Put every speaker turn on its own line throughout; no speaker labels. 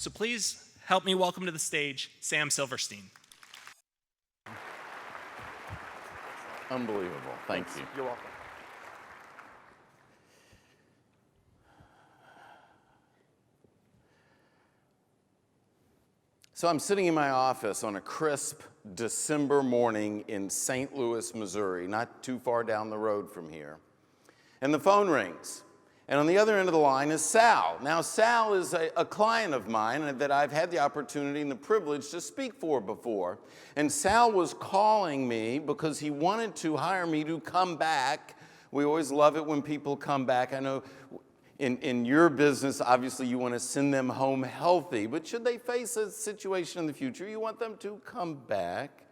So please help me welcome to the stage Sam Silverstein.
Unbelievable. Thanks. You.
You're welcome.
So I'm sitting in my office on a crisp December morning in St. Louis, Missouri, not too far down the road from here. And the phone rings. And on the other end of the line is Sal. Now, Sal is a client of mine that I've had the opportunity and the privilege to speak for before. And Sal was calling me because he wanted to hire me to come back. We always love it when people come back. I know in your business, obviously, you want to send them home healthy. But should they face a situation in the future, you want them to come back.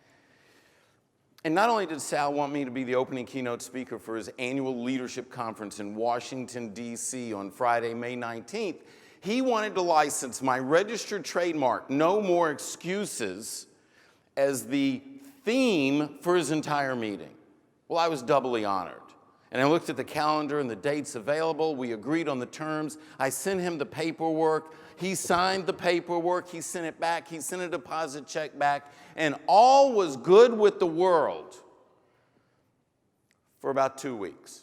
And not only did Sal want me to be the opening keynote speaker for his annual leadership conference in Washington, D.C. on Friday, May 19th, he wanted to license my registered trademark, No More Excuses, as the theme for his entire meeting. Well, I was doubly honored. And I looked at the calendar and the dates available. We agreed on the terms. I sent him the paperwork. He signed the paperwork. He sent it back. He sent a deposit check back. And all was good with the world for about 2 weeks.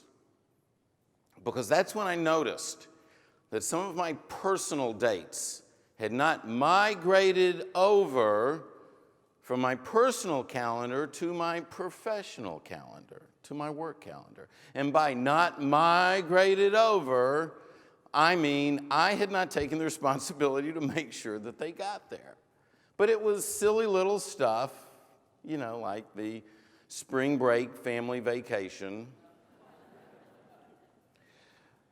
Because that's when I noticed that some of my personal dates had not migrated over from my personal calendar to my professional calendar, to my work calendar. And by not migrated over, I mean I had not taken the responsibility to make sure that they got there. But it was silly little stuff, you know, like the spring break family vacation.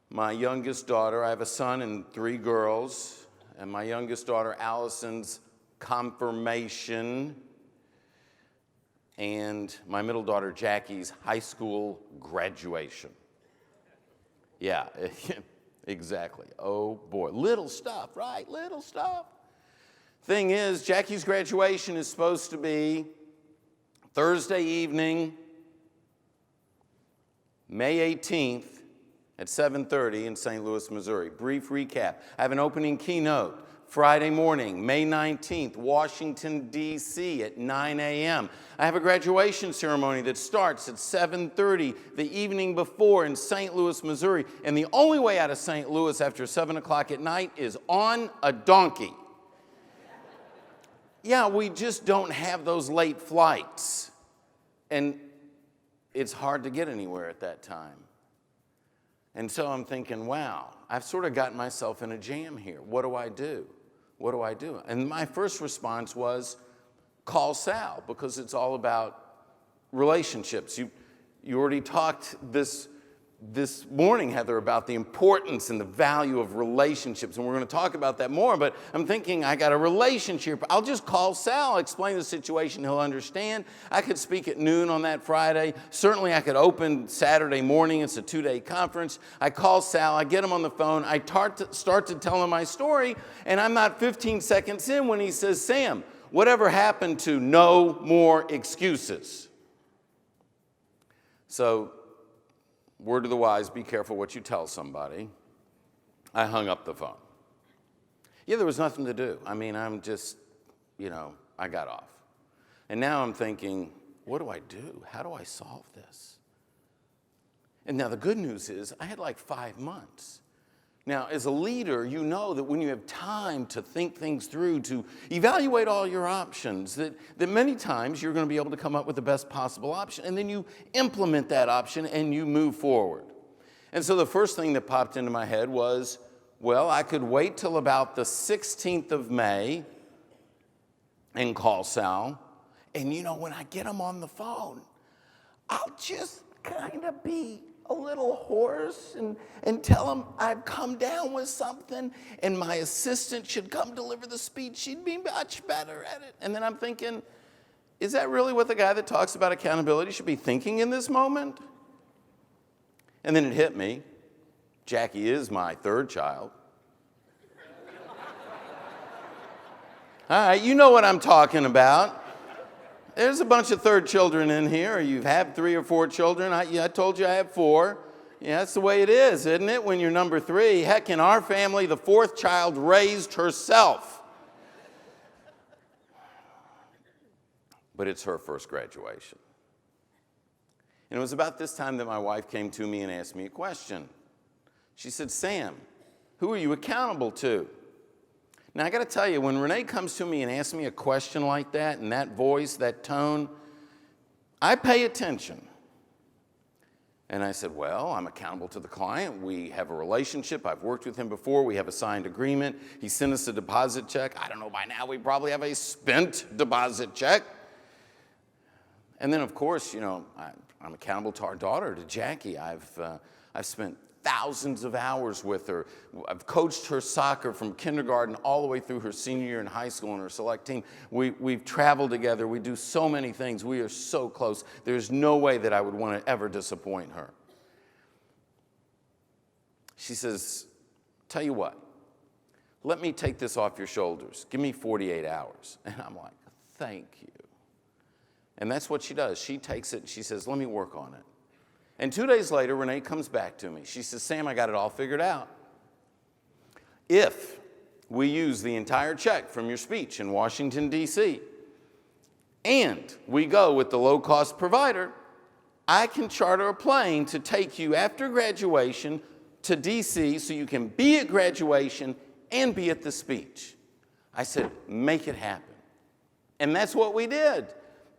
My youngest daughter, I have a son and 3 girls, and my youngest daughter, Allison's confirmation, and my middle daughter, Jackie's high school graduation. Yeah, exactly. Oh boy, little stuff, right? Little stuff. Thing is, Jackie's graduation is supposed to be Thursday evening, May 18th at 7:30 in St. Louis, Missouri. Brief recap. I have an opening keynote Friday morning, May 19th, Washington, D.C. at 9 a.m. I have a graduation ceremony that starts at 7:30 the evening before in St. Louis, Missouri. And the only way out of St. Louis after 7 o'clock at night is on a donkey. Yeah, we just don't have those late flights. And it's hard to get anywhere at that time. And so I'm thinking, wow, I've sort of gotten myself in a jam here. What do I do? What do I do? And my first response was, call Sal, because it's all about relationships. You already talked this morning, Heather, about the importance and the value of relationships, and we're going to talk about that more, but I'm thinking I got a relationship. I'll just call Sal, explain the situation, he'll understand. I could speak at noon on that Friday. Certainly I could open Saturday morning. It's a 2-day conference. I call Sal, I get him on the phone, I start to tell him my story, and I'm not 15 seconds in when he says, Sam, whatever happened to no more excuses? So, word to the wise, be careful what you tell somebody. I hung up the phone. Yeah, there was nothing to do. I mean, I'm just, I got off. And now I'm thinking, what do I do? How do I solve this? And now the good news is I had like 5 months. Now, as a leader, you know that when you have time to think things through, to evaluate all your options, that many times you're going to be able to come up with the best possible option, and then you implement that option and you move forward. And so the first thing that popped into my head was, well, I could wait till about the 16th of May and call Sal. And when I get him on the phone, I'll just kind of be a little hoarse and tell him I've come down with something and my assistant should come deliver the speech. She'd be much better at it. And then I'm thinking, is that really what the guy that talks about accountability should be thinking in this moment? And then it hit me. Jackie is my 3rd child. All right, you know what I'm talking about. There's a bunch of 3rd children in here, or you've had 3 or 4 children. I told you I have 4. Yeah, that's the way it is, isn't it, when you're number 3? Heck, in our family, the 4th child raised herself. but it's her first graduation. And it was about this time that my wife came to me and asked me a question. She said, Sam, who are you accountable to? Now, I got to tell you, when Renee comes to me and asks me a question like that, in that voice, that tone, I pay attention. And I said, well, I'm accountable to the client. We have a relationship. I've worked with him before. We have a signed agreement. He sent us a deposit check. I don't know, by now we probably have a spent deposit check. And then, of course, I'm accountable to our daughter, to Jackie. I've spent thousands of hours with her. I've coached her soccer from kindergarten all the way through her senior year in high school and her select team. We've traveled together. We do so many things. We are so close. There's no way that I would want to ever disappoint her. She says, tell you what, let me take this off your shoulders. Give me 48 hours. And I'm like, thank you. And that's what she does. She takes it and she says, let me work on it. And 2 days later, Renee comes back to me. She says, Sam, I got it all figured out. If we use the entire check from your speech in Washington, D.C., and we go with the low-cost provider, I can charter a plane to take you after graduation to D.C. so you can be at graduation and be at the speech. I said, make it happen. And that's what we did.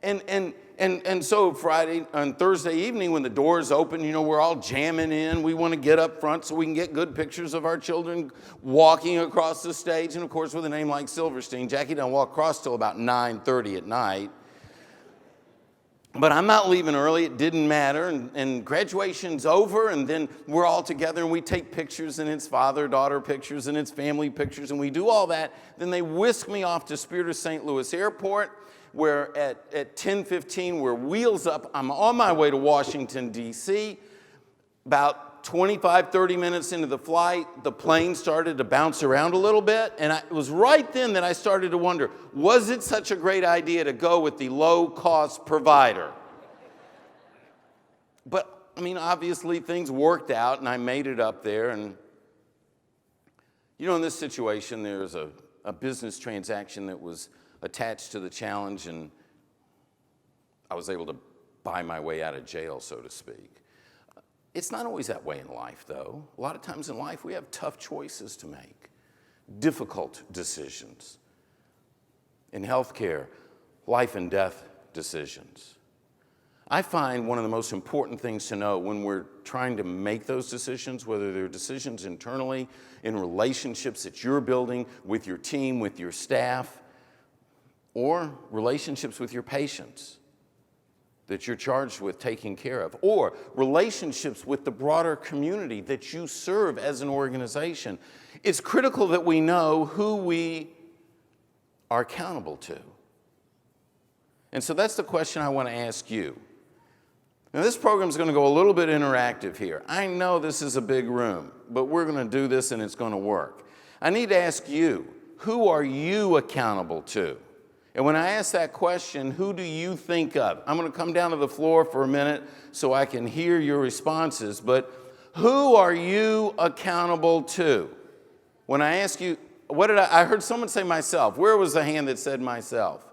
And so Friday and Thursday evening when the doors open, we're all jamming in. We want to get up front so we can get good pictures of our children walking across the stage. And of course, with a name like Silverstein, Jackie doesn't walk across till about 9:30 at night. But I'm not leaving early. It didn't matter. And graduation's over, and then we're all together, and we take pictures, and it's father-daughter pictures, and it's family pictures, and we do all that. Then they whisk me off to Spirit of St. Louis Airport, where at 10:15 we're wheels up. I'm on my way to Washington, D.C. About 25, 30 minutes into the flight, the plane started to bounce around a little bit. And it was right then that I started to wonder, was it such a great idea to go with the low-cost provider? But, obviously things worked out and I made it up there. And, in this situation, there's a business transaction that was attached to the challenge, and I was able to buy my way out of jail, so to speak. It's not always that way in life, though. A lot of times in life, we have tough choices to make, difficult decisions. In healthcare, life and death decisions. I find one of the most important things to know when we're trying to make those decisions, whether they're decisions internally, in relationships that you're building with your team, with your staff, or relationships with your patients that you're charged with taking care of, or relationships with the broader community that you serve as an organization. It's critical that we know who we are accountable to. And so that's the question I want to ask you. Now, this program is going to go a little bit interactive here. I know this is a big room, but we're going to do this and it's going to work. I need to ask you, who are you accountable to? And when I ask that question, who do you think of? I'm going to come down to the floor for a minute so I can hear your responses, but who are you accountable to? When I ask you, I heard someone say myself. Where was the hand that said myself?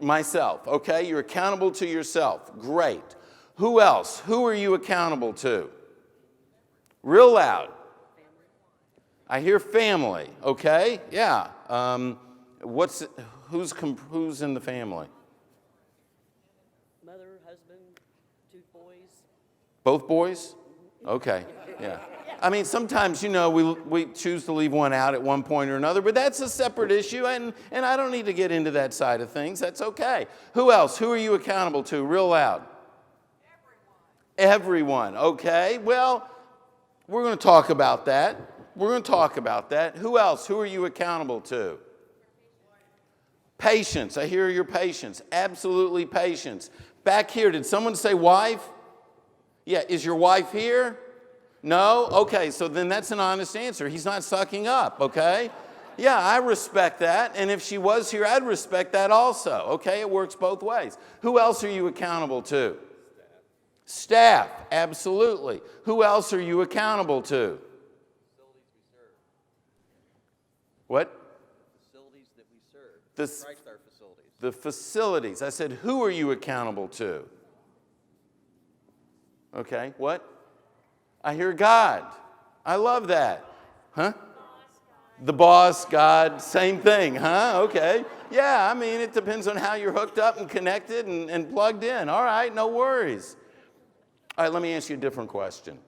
Myself, okay? You're accountable to yourself. Great. Who else? Who are you accountable to? Real loud. I hear family, okay? Yeah. Who's in the family?
Mother, husband, 2 boys.
Both boys? Okay, yeah. Sometimes, we choose to leave one out at one point or another, but that's a separate issue, and I don't need to get into that side of things. That's okay. Who else? Who are you accountable to? Real loud. Everyone, okay. Well, we're going to talk about that. Who else? Who are you accountable to? Patience. I hear your patience. Absolutely patience. Back here, did someone say wife? Yeah, is your wife here? No? Okay, so then that's an honest answer. He's not sucking up, okay? Yeah, I respect that. And if she was here, I'd respect that also. Okay, it works both ways. Who else are you accountable to? Staff, absolutely. Who else are you accountable to? What?
Facilities that we serve.
Christ our facilities.
The facilities. I said, who are you accountable to? Okay, what? I hear God. I love that. Huh? The boss, God, same thing, huh? Okay. Yeah, I mean, it depends on how you're hooked up and connected and plugged in. All right, no worries. All right, let me ask you a different question.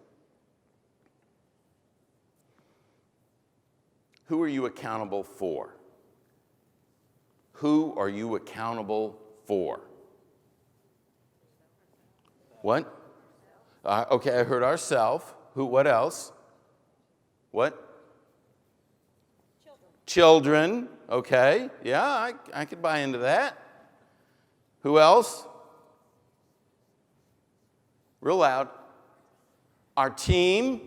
Who are you accountable for? Who are you accountable for? What? Okay, I heard ourself. Who? What else? What? Children. Okay. Yeah, I could buy into that. Who else? Real loud. Our team.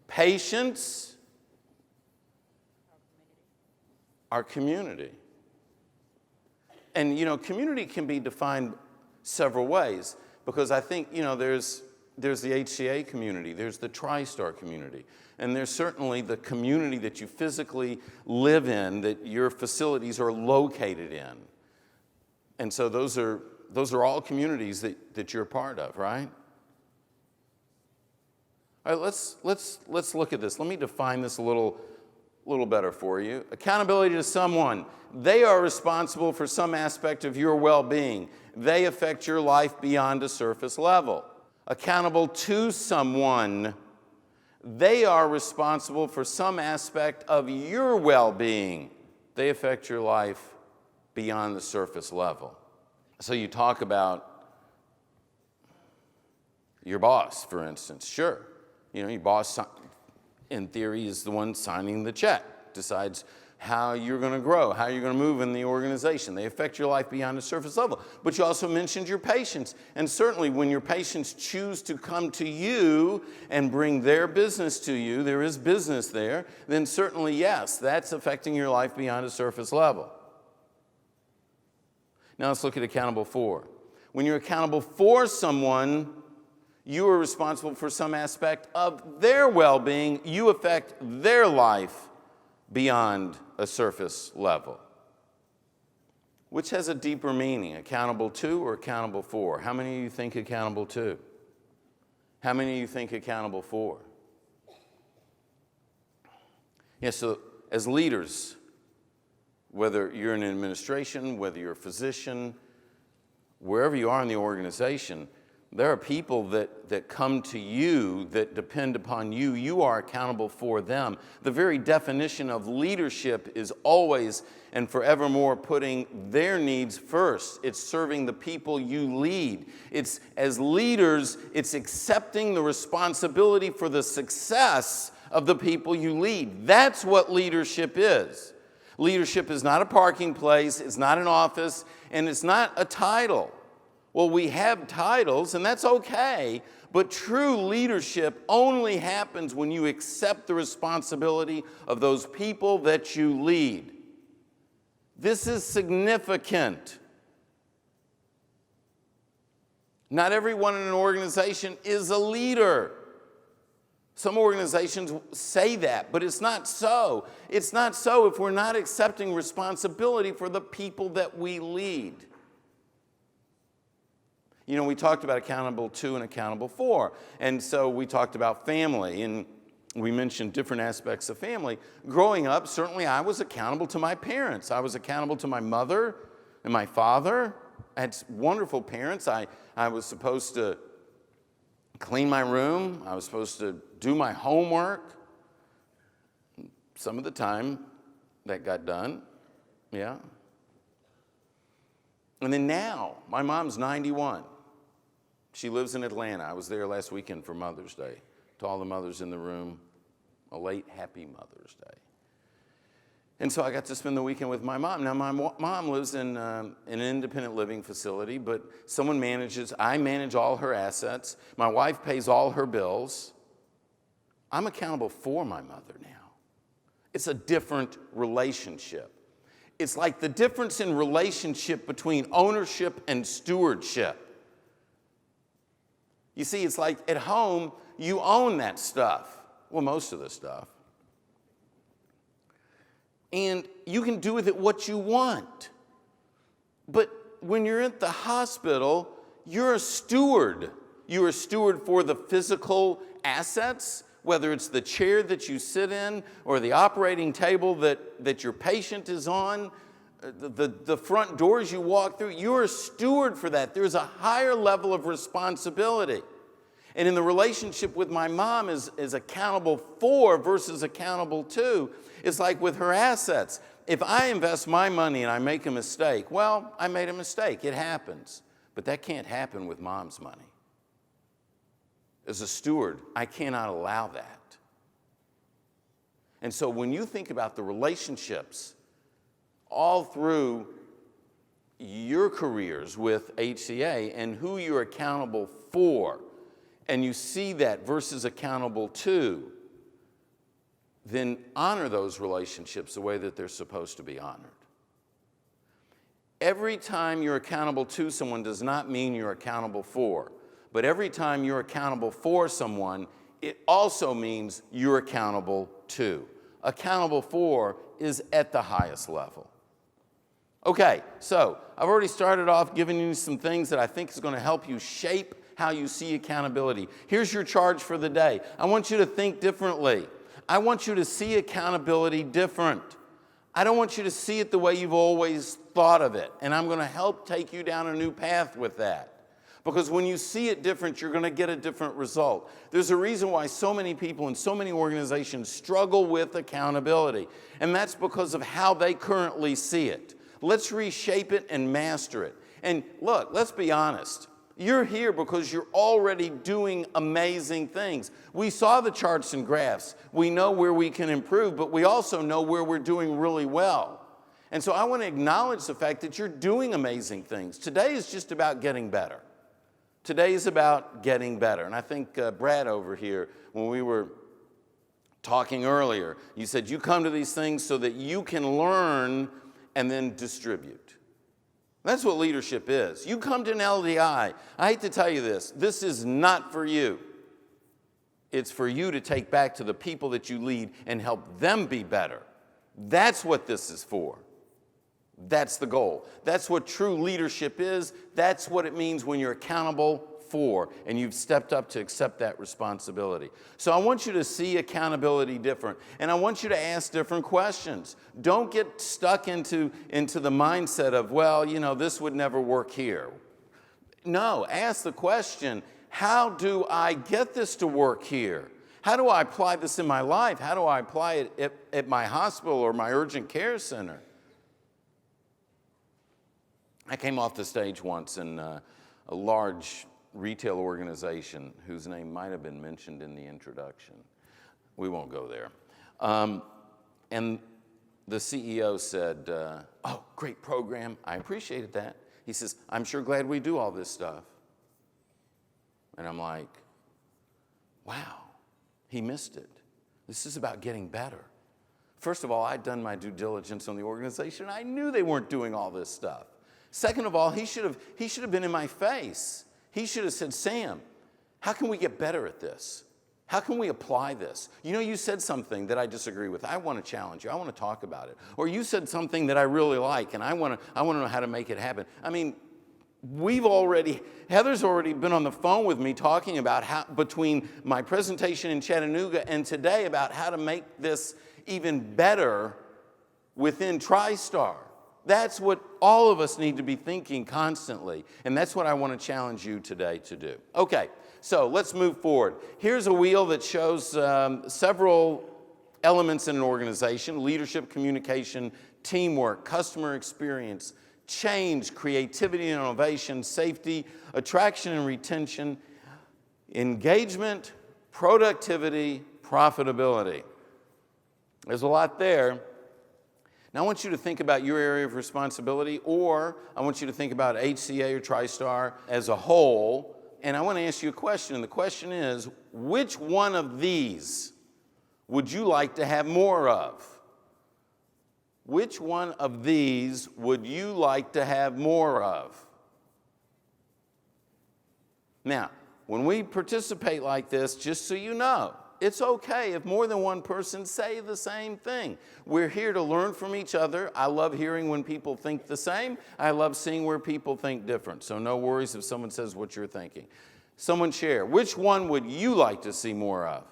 Patience. Our community. And, community can be defined several ways because I think, there's the HCA community, there's the TriStar community, and there's certainly the community that you physically live in, that your facilities are located in. And so those are all communities that you're a part of, right? All right, let's look at this. Let me define this a little better for you. Accountability to someone. They are responsible for some aspect of your well-being. They affect your life beyond a surface level. Accountable to someone. They are responsible for some aspect of your well-being. They affect your life beyond the surface level. So you talk about your boss, for instance. Sure, your boss, in theory, is the one signing the check, decides how you're going to grow, how you're going to move in the organization. They affect your life beyond the surface level. But you also mentioned your patients. And certainly when your patients choose to come to you and bring their business to you, there is business there, then certainly, yes, that's affecting your life beyond a surface level. Now let's look at accountable for. When you're accountable for someone, you are responsible for some aspect of their well-being. You affect their life beyond a surface level. Which has a deeper meaning, accountable to or accountable for? How many of you think accountable to? How many of you think accountable for? Yeah, so as leaders, whether you're in administration, whether you're a physician, wherever you are in the organization, there are people that come to you, that depend upon you. You are accountable for them. The very definition of leadership is always and forevermore putting their needs first. It's serving the people you lead. It's, as leaders, it's accepting the responsibility for the success of the people you lead. That's what leadership is. Leadership is not a parking place, it's not an office, and it's not a title. Well, we have titles, and that's okay, but true leadership only happens when you accept the responsibility of those people that you lead. This is significant. Not everyone in an organization is a leader. Some organizations say that, but it's not so. It's not so if we're not accepting responsibility for the people that we lead. We talked about accountable to and accountable for. And so we talked about family, and we mentioned different aspects of family. Growing up, certainly I was accountable to my parents. I was accountable to my mother and my father. I had wonderful parents. I was supposed to clean my room. I was supposed to do my homework. Some of the time that got done, yeah. And then now, my mom's 91. She lives in Atlanta. I was there last weekend for Mother's Day. To all the mothers in the room, a late happy Mother's Day. And so I got to spend the weekend with my mom. Now, my mom lives in an independent living facility, but I manage all her assets. My wife pays all her bills. I'm accountable for my mother now. It's a different relationship. It's like the difference in relationship between ownership and stewardship. You see, it's like at home, you own that stuff. Well, most of the stuff. and you can do with it what you want. But when you're at the hospital, you're a steward. You're a steward for the physical assets, whether it's the chair that you sit in or the operating table that your patient is on, the front doors you walk through. You're a steward for that. There's a higher level of responsibility. And in the relationship with my mom is accountable for versus accountable to. It's like with her assets. If I invest my money and I make a mistake, well, I made a mistake. It happens. But that can't happen with mom's money. As a steward, I cannot allow that. And so when you think about the relationships all through your careers with HCA and who you're accountable for, and you see that versus accountable to, then honor those relationships the way that they're supposed to be honored. Every time you're accountable to someone does not mean you're accountable for. But every time you're accountable for someone, it also means you're accountable to. Accountable for is at the highest level. Okay, so I've already started off giving you some things that I think is going to help you shape how you see accountability. Here's your charge for the day. I want you to think differently. I want you to see accountability different. I don't want you to see it the way you've always thought of it. And I'm going to help take you down a new path with that. Because when you see it different, you're going to get a different result. There's a reason why so many people and so many organizations struggle with accountability. And that's because of how they currently see it. Let's reshape it and master it. And look, let's be honest. You're here because you're already doing amazing things. We saw the charts and graphs. We know where we can improve, but we also know where we're doing really well. And so I want to acknowledge the fact that you're doing amazing things. Today is just about getting better. Today is about getting better. And I think Brad over here, when we were talking earlier, you said you come to these things so that you can learn and then distribute. That's what leadership is. You come to an LDI. I hate to tell you this. This is not for you. It's for you to take back to the people that you lead and help them be better. That's what this is for. That's the goal. That's what true leadership is. That's what it means when you're accountable for and you've stepped up to accept that responsibility. So I want you to see accountability different, and I want you to ask different questions. Don't get stuck into the mindset of, well, you know, this would never work here. No, ask the question, how do I get this to work here? How do I apply this in my life? How do I apply it at my hospital or my urgent care center? I came off the stage once in a large retail organization whose name might have been mentioned in the introduction. We won't go there. And the CEO said, oh, great program. I appreciated that. He says, I'm sure glad we do all this stuff. And I'm like, wow, he missed it. This is about getting better. First of all, I'd done my due diligence on the organization. I knew they weren't doing all this stuff. Second of all, he should have been in my face. He should have said, Sam, how can we get better at this? How can we apply this? You know, you said something that I disagree with. I want to challenge you. I want to talk about it. Or you said something that I really like, and I want to know how to make it happen. I mean, Heather's already been on the phone with me talking about how, between my presentation in Chattanooga and today, about how to make this even better within TriStar. That's what all of us need to be thinking constantly, and that's what I want to challenge you today to do. Okay, so let's move forward. Here's a wheel that shows several elements in an organization: leadership, communication, teamwork, customer experience, change, creativity and innovation, safety, attraction and retention, engagement, productivity, profitability. There's a lot there. Now, I want you to think about your area of responsibility, or I want you to think about HCA or TriStar as a whole, and I want to ask you a question, and the question is, which one of these would you like to have more of? Which one of these would you like to have more of? Now, when we participate like this, just so you know, it's okay if more than one person say the same thing. We're here to learn from each other. I love hearing when people think the same. I love seeing where people think different. So no worries if someone says what you're thinking. Someone share. Which one would you like to see more of?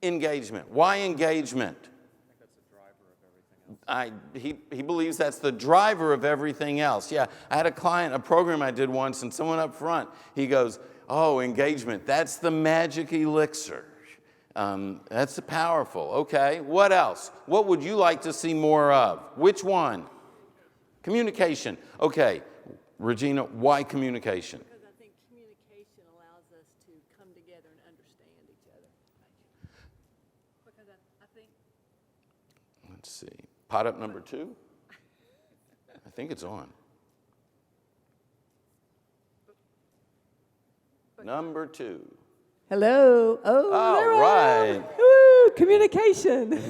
Engagement. Why engagement? He believes that's the driver of everything else. Yeah, I had a program I did once, and someone up front, he goes, oh, engagement, that's the magic elixir. That's powerful. Okay, what else? What would you like to see more of? Which one? Communication. Okay, Regina, why communication?
Because I think communication allows us to come together and understand each other. Because I think
Let's see. Pot up number 2? I think it's on. Number 2.
Hello. Oh,
All
they're on.
right.
Woo, communication.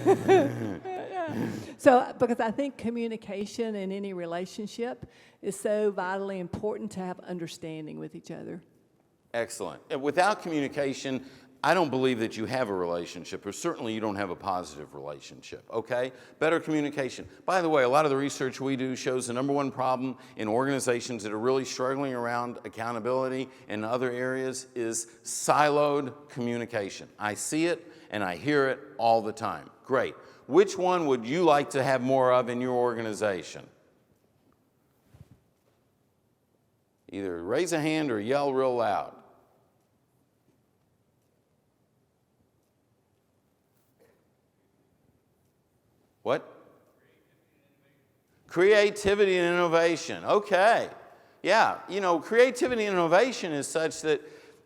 So, because I think communication in any relationship is so vitally important to have understanding with each other.
Excellent. And without communication, I don't believe that you have a relationship, or certainly you don't have a positive relationship, okay? Better communication. By the way, a lot of the research we do shows the number one problem in organizations that are really struggling around accountability and other areas is siloed communication. I see it and I hear it all the time. Great. Which one would you like to have more of in your organization? Either raise a hand or yell real loud. What? Creativity and innovation. Okay. Yeah, creativity and innovation is such that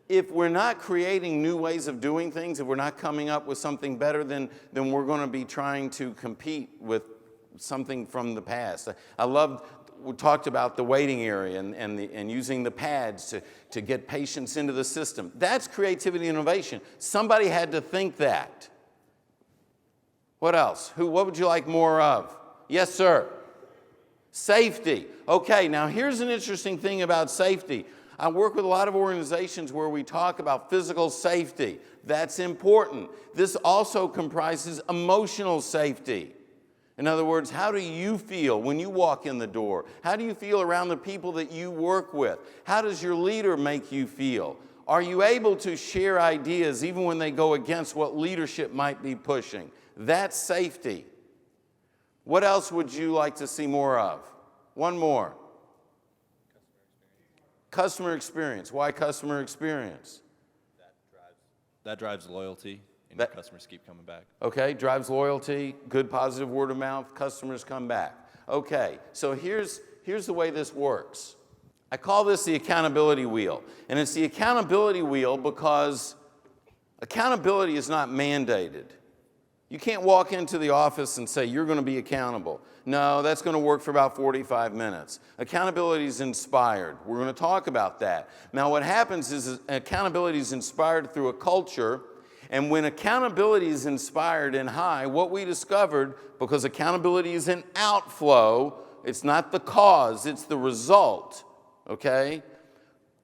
if we're not creating new ways of doing things, if we're not coming up with something better, then we're going to be trying to compete with something from the past. We talked about the waiting area and using the pads to get patients into the system. That's creativity and innovation. Somebody had to think that. What else? What would you like more of? Yes, sir. Safety. Okay, now here's an interesting thing about safety. I work with a lot of organizations where we talk about physical safety. That's important. This also comprises emotional safety. In other words, how do you feel when you walk in the door? How do you feel around the people that you work with? How does your leader make you feel? Are you able to share ideas even when they go against what leadership might be pushing? That's safety. What else would you like to see more of? One more. Customer experience. Why customer experience?
That drives loyalty, and your customers keep coming back.
Okay, drives loyalty, good positive word of mouth, customers come back. Okay, so here's the way this works. I call this the accountability wheel. And it's the accountability wheel because accountability is not mandated. You can't walk into the office and say, you're going to be accountable. No, that's going to work for about 45 minutes. Accountability is inspired. We're going to talk about that. Now, what happens is accountability is inspired through a culture. And when accountability is inspired and high, what we discovered, because accountability is an outflow, it's not the cause, it's the result, okay?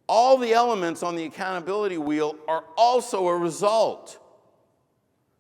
All the elements on the accountability wheel are also a result.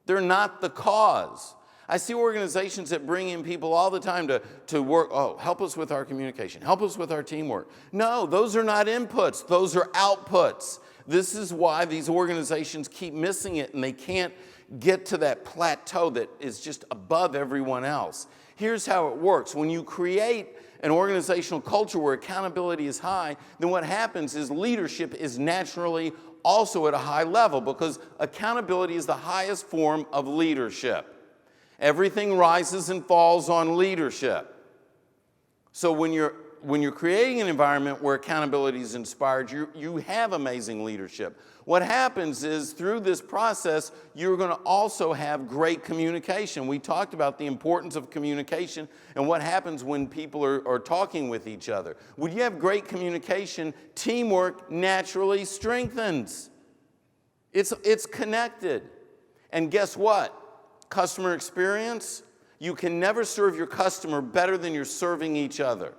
They're not the cause. I see organizations that bring in people all the time to work, help us with our communication, help us with our teamwork. No, those are not inputs, those are outputs. This is why these organizations keep missing it and they can't get to that plateau that is just above everyone else. Here's how it works. When you create an organizational culture where accountability is high, then what happens is leadership is naturally also at a high level because accountability is the highest form of leadership. Everything rises and falls on leadership. So when you're creating an environment where accountability is inspired, you have amazing leadership. What happens is through this process, you're going to also have great communication. We talked about the importance of communication and what happens when people are talking with each other. When you have great communication, teamwork naturally strengthens. It's connected. And guess what? Customer experience, you can never serve your customer better than you're serving each other.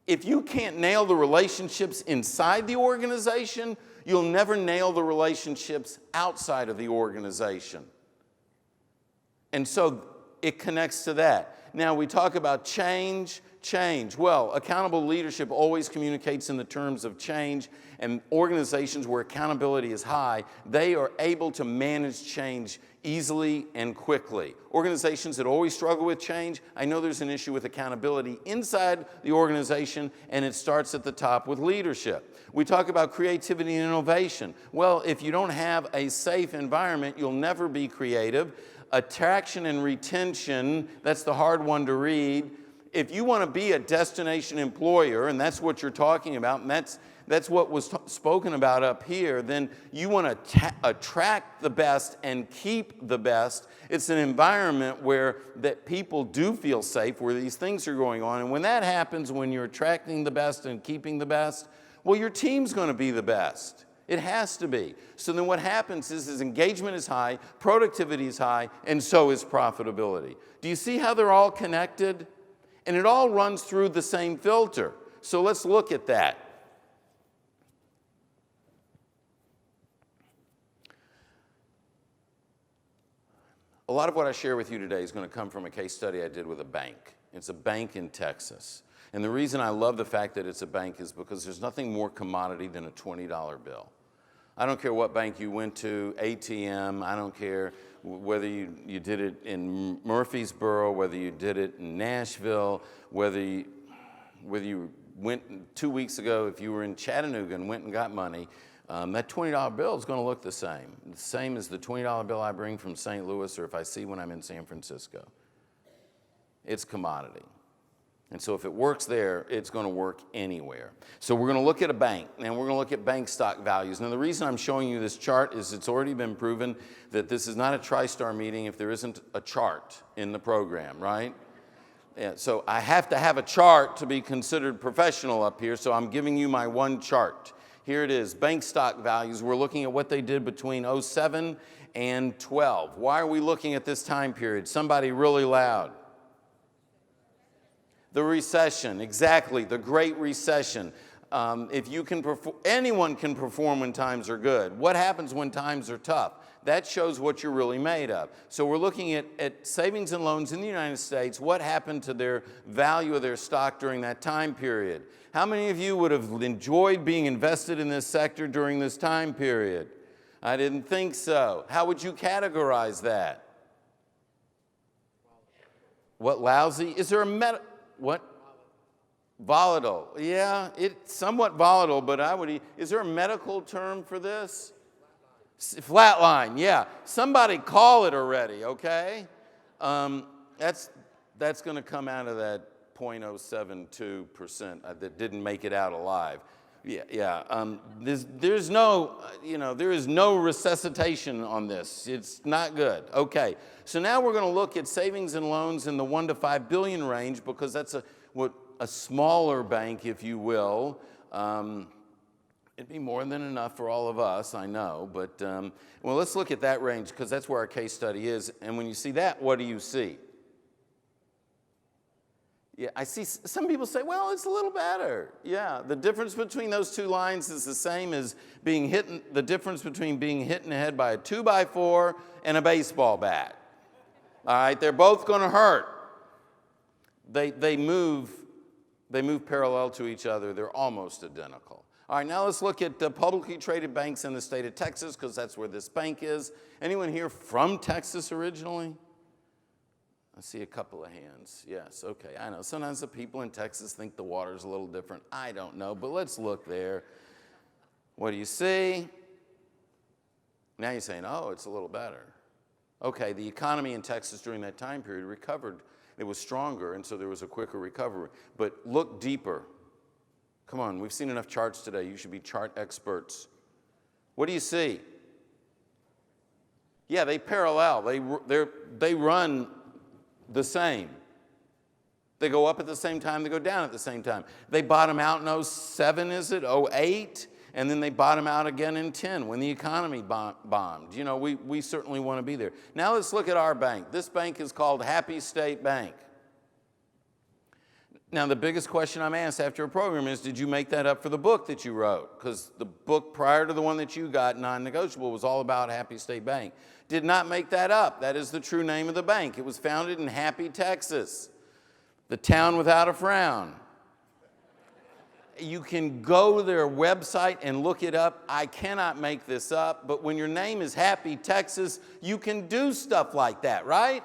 If you can't nail the relationships inside the organization, You'll never nail the relationships outside of the organization. And so it connects to that. Now we talk about change. Well, accountable leadership always communicates in the terms of change, and organizations where accountability is high, they are able to manage change easily and quickly. Organizations that always struggle with change, I know there's an issue with accountability inside the organization, and it starts at the top with leadership. We talk about creativity and innovation. Well, if you don't have a safe environment, you'll never be creative. Attraction and retention, that's the hard one to read. If you want to be a destination employer, and that's what you're talking about, and that's what was spoken about up here, then you want to attract the best and keep the best. It's an environment where that people do feel safe, where these things are going on. And when that happens, when you're attracting the best and keeping the best, well, your team's going to be the best. It has to be. So then what happens is engagement is high, productivity is high, and so is profitability. Do you see how they're all connected? And it all runs through the same filter. So let's look at that. A lot of what I share with you today is going to come from a case study I did with a bank. It's a bank in Texas. And the reason I love the fact that it's a bank is because there's nothing more commodity than a $20 bill. I don't care what bank you went to, ATM, I don't care whether you did it in Murfreesboro, whether you did it in Nashville, whether you went 2 weeks ago, if you were in Chattanooga and went and got money, that $20 bill is going to look the same as the $20 bill I bring from St. Louis or if I see when I'm in San Francisco. It's commodity. And so if it works there, it's going to work anywhere. So we're going to look at a bank, and we're going to look at bank stock values. Now, the reason I'm showing you this chart is it's already been proven that this is not a TriStar meeting if there isn't a chart in the program, right? Yeah, so I have to have a chart to be considered professional up here, so I'm giving you my one chart. Here it is, bank stock values. We're looking at what they did between 07 and 12. Why are we looking at this time period? Somebody really loud. The recession, exactly, the Great Recession. If you can perform, anyone can perform when times are good. What happens when times are tough? That shows what you're really made of. So we're looking at savings and loans in the United States. What happened to their value of their stock during that time period? How many of you would have enjoyed being invested in this sector during this time period? I didn't think so. How would you categorize that? What, lousy? Is there a what? Volatile. Yeah, it's somewhat volatile, but is there a medical term for this? Flatline, yeah. Somebody call it already, okay? That's going to come out of that 0.072% that didn't make it out alive. Yeah. There's no, there is no resuscitation on this. It's not good. Okay. So now we're going to look at savings and loans in the 1 to 5 billion range because that's a smaller bank, if you will. It'd be more than enough for all of us, I know. But, well, let's look at that range because that's where our case study is. And when you see that, what do you see? Yeah, I see some people say, well, it's a little better. Yeah, the difference between those two lines is the same as the difference between being hit in the head by a 2x4 and a baseball bat. All right, they're both going to hurt. They move parallel to each other. They're almost identical. All right, now let's look at the publicly traded banks in the state of Texas because that's where this bank is. Anyone here from Texas originally? I see a couple of hands. Yes, okay, I know. Sometimes the people in Texas think the water's a little different. I don't know, but let's look there. What do you see? Now you're saying, oh, it's a little better. Okay, the economy in Texas during that time period recovered. It was stronger, and so there was a quicker recovery. But look deeper. Come on, we've seen enough charts today. You should be chart experts. What do you see? Yeah, they parallel. They run the same. They go up at the same time, they go down at the same time. They bottom out in 07, is it? 08? And then they bottom out again in 10 when the economy bombed. You know, we certainly want to be there. Now let's look at our bank. This bank is called Happy State Bank. Now, the biggest question I'm asked after a program is, did you make that up for the book that you wrote? Because the book prior to the one that you got, Non-Negotiable, was all about Happy State Bank. Did not make that up. That is the true name of the bank. It was founded in Happy, Texas, the town without a frown. You can go to their website and look it up. I cannot make this up, but when your name is Happy, Texas, you can do stuff like that, right?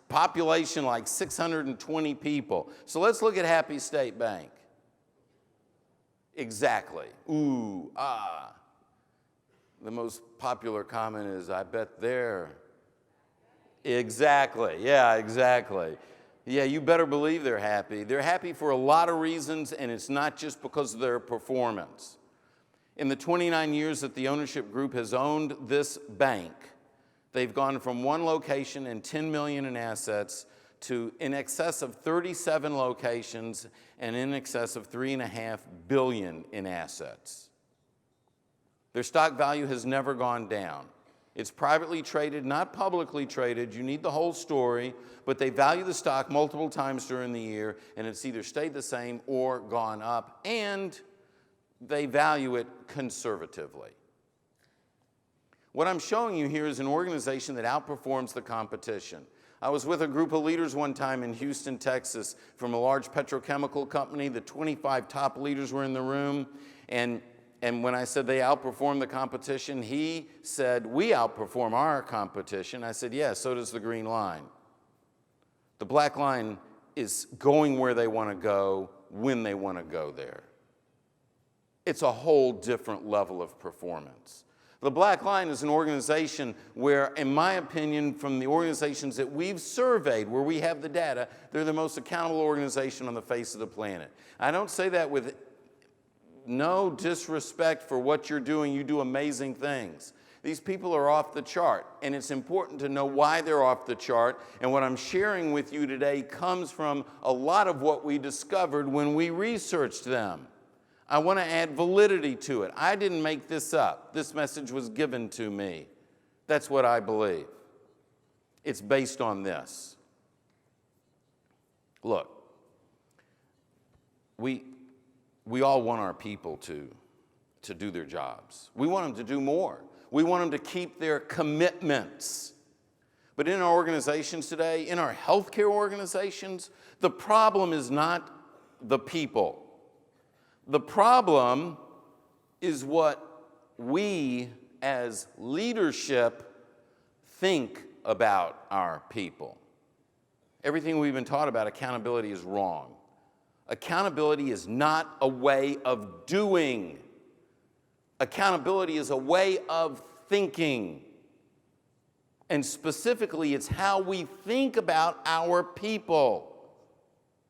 Population like 620 people. So let's look at Happy State Bank. Exactly. Ooh, ah. The most popular comment is, I bet they're. Exactly. Yeah, exactly. Yeah, you better believe they're happy. They're happy for a lot of reasons, and it's not just because of their performance. In the 29 years that the ownership group has owned this bank, they've gone from one location and $10 million in assets to in excess of 37 locations and in excess of $3.5 billion in assets. Their stock value has never gone down. It's privately traded, not publicly traded. You need the whole story, but they value the stock multiple times during the year, and it's either stayed the same or gone up, and they value it conservatively. What I'm showing you here is an organization that outperforms the competition. I was with a group of leaders one time in Houston, Texas, from a large petrochemical company. The 25 top leaders were in the room, and when I said they outperform the competition, he said, we outperform our competition. I said, yeah, so does the green line. The black line is going where they want to go, when they want to go there. It's a whole different level of performance. The Black Line is an organization where, in my opinion, from the organizations that we've surveyed, where we have the data, they're the most accountable organization on the face of the planet. I don't say that with no disrespect for what you're doing. You do amazing things. These people are off the chart, and it's important to know why they're off the chart. And what I'm sharing with you today comes from a lot of what we discovered when we researched them. I want to add validity to it. I didn't make this up. This message was given to me. That's what I believe. It's based on this. Look, we all want our people to do their jobs. We want them to do more. We want them to keep their commitments. But in our organizations today, in our healthcare organizations, the problem is not the people. The problem is what we as leadership think about our people. Everything we've been taught about accountability is wrong. Accountability is not a way of doing. Accountability is a way of thinking. And specifically, it's how we think about our people,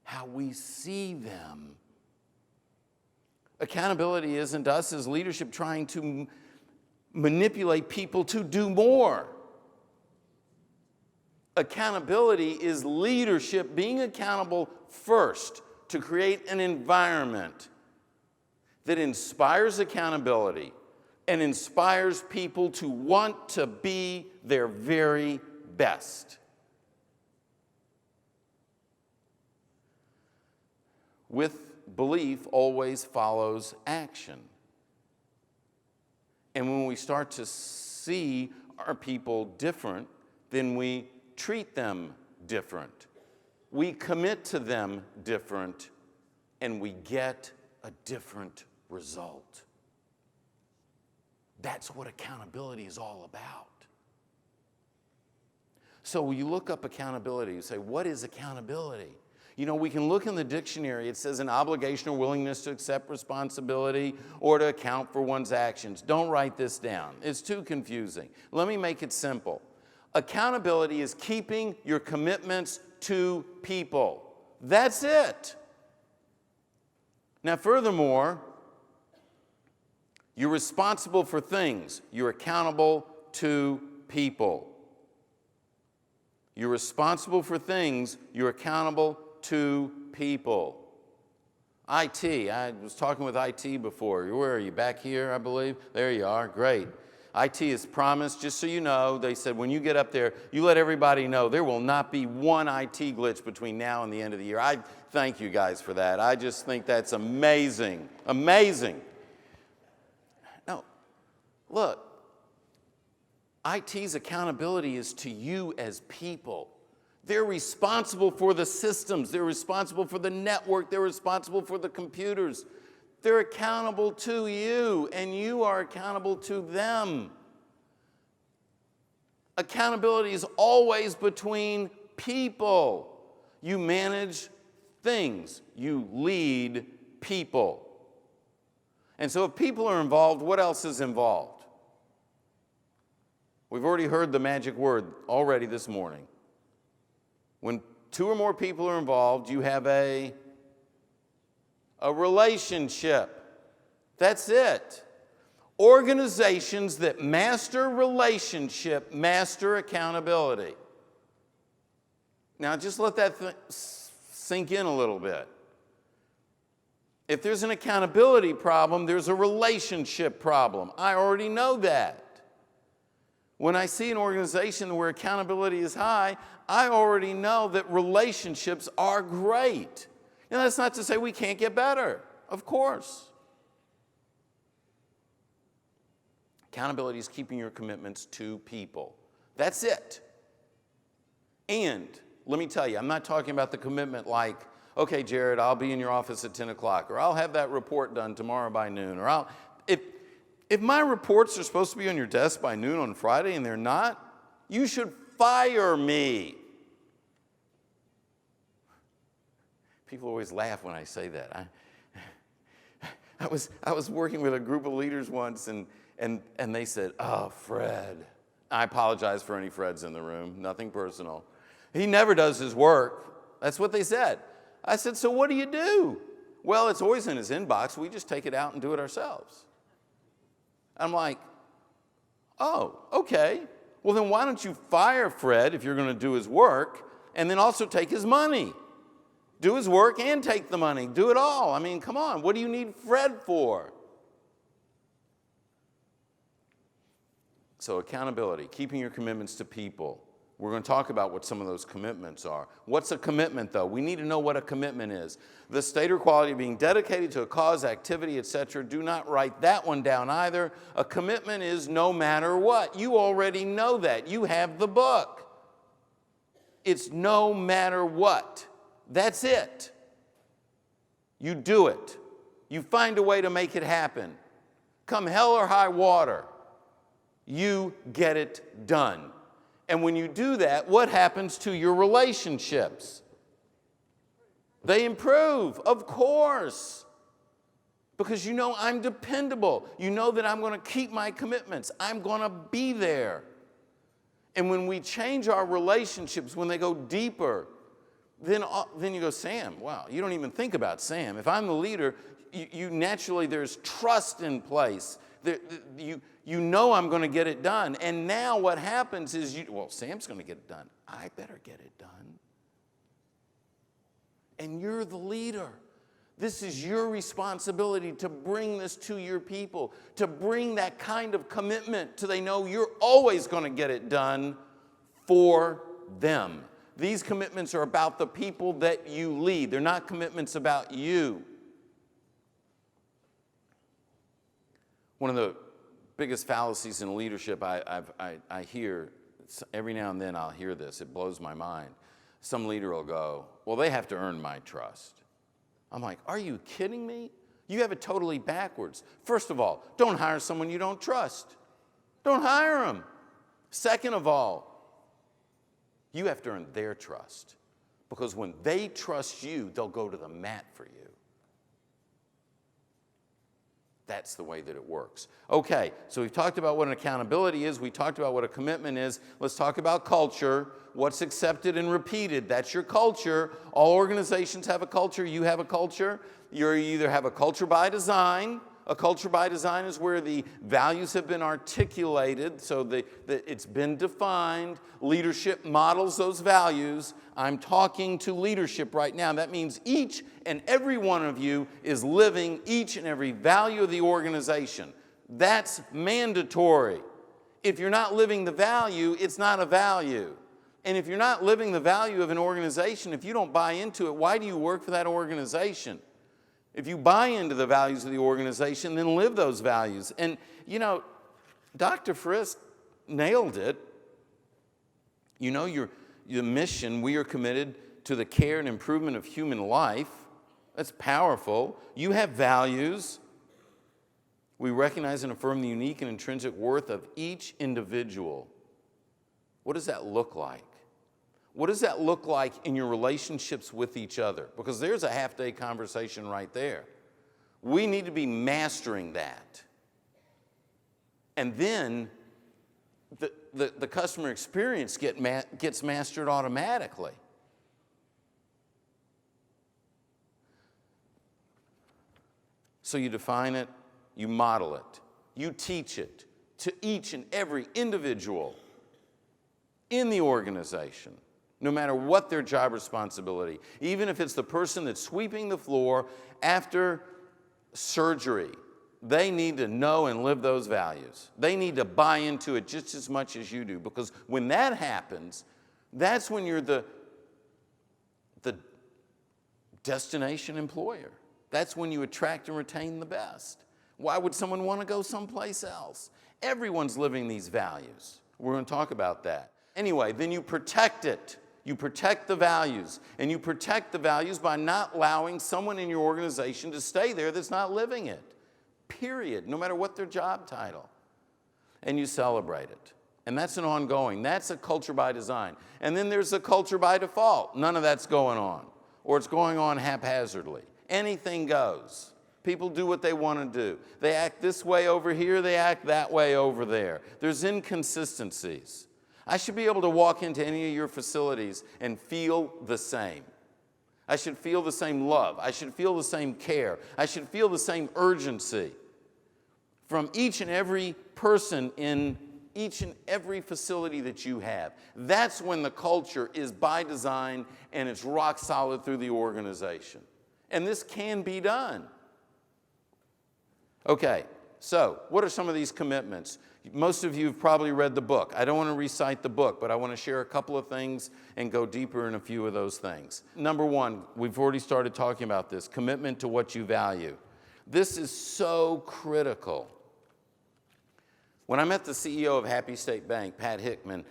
how we see them. Accountability isn't us as leadership trying to manipulate people to do more. Accountability is leadership being accountable first to create an environment that inspires accountability and inspires people to want to be their very best. With belief always follows action. And when we start to see our people different, then we treat them different. We commit to them different, and we get a different result. That's what accountability is all about. So when you look up accountability, you say, what is accountability? You know, we can look in the dictionary. It says an obligation or willingness to accept responsibility or to account for one's actions. Don't write this down. It's too confusing. Let me make it simple. Accountability is keeping your commitments to people. That's it. Now, furthermore, you're responsible for things. You're accountable to people. You're responsible for things. You're accountable to people. IT, I was talking with IT before. Where are you? Back here, I believe? There you are. Great. IT has promised, just so you know, they said when you get up there, you let everybody know there will not be one IT glitch between now and the end of the year. I thank you guys for that. I just think that's amazing. Amazing. No, look, IT's accountability is to you as people. They're responsible for the systems. They're responsible for the network. They're responsible for the computers. They're accountable to you, and you are accountable to them. Accountability is always between people. You manage things. You lead people. And so if people are involved, what else is involved? We've already heard the magic word already this morning. When two or more people are involved, you have a relationship. That's it. Organizations that master relationship master accountability. Now, just let that sink in a little bit. If there's an accountability problem, there's a relationship problem. I already know that. When I see an organization where accountability is high, I already know that relationships are great. Now, that's not to say we can't get better, of course. Accountability is keeping your commitments to people. That's it. And let me tell you, I'm not talking about the commitment like, okay, Jared, I'll be in your office at 10 o'clock, or I'll have that report done tomorrow by noon, or if my reports are supposed to be on your desk by noon on Friday and they're not, you should fire me. People always laugh when I say that. I was working with a group of leaders once, and they said, "Oh, Fred." I apologize for any Freds in the room, nothing personal. He never does his work. That's what they said. I said, "So what do you do?" "Well, it's always in his inbox. We just take it out and do it ourselves." I'm like, "Oh, okay. Well, then why don't you fire Fred if you're going to do his work, and then also take his money? Do his work and take the money. Do it all. I mean, come on. What do you need Fred for?" So accountability, keeping your commitments to people. We're going to talk about what some of those commitments are. What's a commitment, though? We need to know what a commitment is. The state or quality of being dedicated to a cause, activity, etc. Do not write that one down either. A commitment is no matter what. You already know that. You have the book. It's no matter what. That's it. You do it. You find a way to make it happen. Come hell or high water, you get it done. And when you do that, what happens to your relationships? They improve, of course. Because you know I'm dependable. You know that I'm going to keep my commitments. I'm going to be there. And when we change our relationships, when they go deeper, then you go, "Sam, wow, you don't even think about Sam." If I'm the leader, you naturally, there's trust in place. You know I'm going to get it done. And now what happens is, Sam's going to get it done. I better get it done. And you're the leader. This is your responsibility to bring this to your people, to bring that kind of commitment so they know you're always going to get it done for them. These commitments are about the people that you lead. They're not commitments about you. One of the biggest fallacies in leadership I hear, every now and then I'll hear this, it blows my mind. Some leader will go, "Well, they have to earn my trust." I'm like, are you kidding me? You have it totally backwards. First of all, don't hire someone you don't trust. Don't hire them. Second of all, you have to earn their trust. Because when they trust you, they'll go to the mat for you. That's the way that it works. Okay, so we've talked about what an accountability is. We talked about what a commitment is. Let's talk about culture. What's accepted and repeated? That's your culture. All organizations have a culture. You have a culture. You either have a culture by design. A culture by design is where the values have been articulated, so that it's been defined. Leadership models those values. I'm talking to leadership right now. That means each and every one of you is living each and every value of the organization. That's mandatory. If you're not living the value, it's not a value. And if you're not living the value of an organization, if you don't buy into it, why do you work for that organization? If you buy into the values of the organization, then live those values. And, you know, Dr. Frisk nailed it. You know, your mission, we are committed to the care and improvement of human life. That's powerful. You have values. We recognize and affirm the unique and intrinsic worth of each individual. What does that look like? What does that look like in your relationships with each other? Because there's a half-day conversation right there. We need to be mastering that. And then the customer experience gets mastered automatically. So you define it, you model it, you teach it to each and every individual in the organization, no matter what their job responsibility. Even if it's the person that's sweeping the floor after surgery, they need to know and live those values. They need to buy into it just as much as you do, because when that happens, that's when you're the destination employer. That's when you attract and retain the best. Why would someone want to go someplace else? Everyone's living these values. We're going to talk about that. Anyway, then you protect it. You protect the values. And you protect the values by not allowing someone in your organization to stay there that's not living it. Period. No matter what their job title. And you celebrate it. And that's an ongoing. That's a culture by design. And then there's a culture by default. None of that's going on. Or it's going on haphazardly. Anything goes. People do what they want to do. They act this way over here, they act that way over there. There's inconsistencies. I should be able to walk into any of your facilities and feel the same. I should feel the same love. I should feel the same care. I should feel the same urgency from each and every person in each and every facility that you have. That's when the culture is by design and it's rock solid through the organization. And this can be done. Okay, so what are some of these commitments? Most of you have probably read the book. I don't want to recite the book, but I want to share a couple of things and go deeper in a few of those things. Number one, we've already started talking about this, commitment to what you value. This is so critical. When I met the CEO of Happy State Bank, Pat Hickman,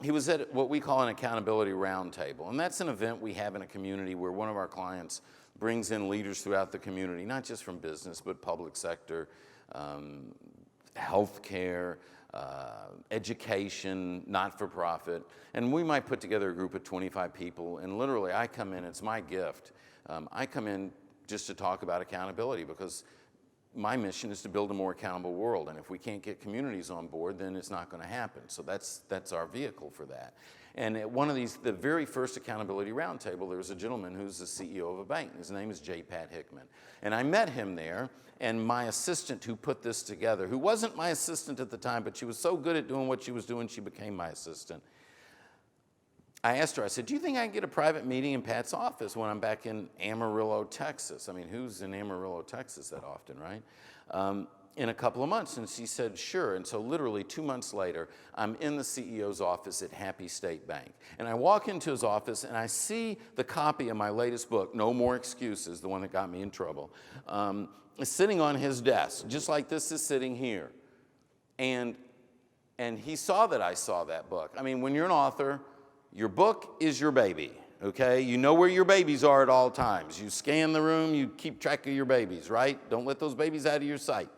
he was at what we call an accountability roundtable. And that's an event we have in a community where one of our clients brings in leaders throughout the community, not just from business, but public sector, healthcare, education, not-for-profit. And we might put together a group of 25 people, and literally I come in, it's my gift. I come in just to talk about accountability because my mission is to build a more accountable world. And if we can't get communities on board, then it's not going to happen. So that's our vehicle for that. And at one of these, the very first accountability roundtable, there was a gentleman who's the CEO of a bank. His name is J. Pat Hickman. And I met him there, and my assistant who put this together, who wasn't my assistant at the time, but she was so good at doing what she was doing, she became my assistant. I asked her, I said, do you think I can get a private meeting in Pat's office when I'm back in Amarillo, Texas? I mean, who's in Amarillo, Texas that often, right? In a couple of months. And she said, sure. And so literally 2 months later, I'm in the CEO's office at Happy State Bank. And I walk into his office and I see the copy of my latest book, No More Excuses, the one that got me in trouble, sitting on his desk, just like this is sitting here. And he saw that I saw that book. I mean, when you're an author, your book is your baby, okay? You know where your babies are at all times. You scan the room, you keep track of your babies, right? Don't let those babies out of your sight.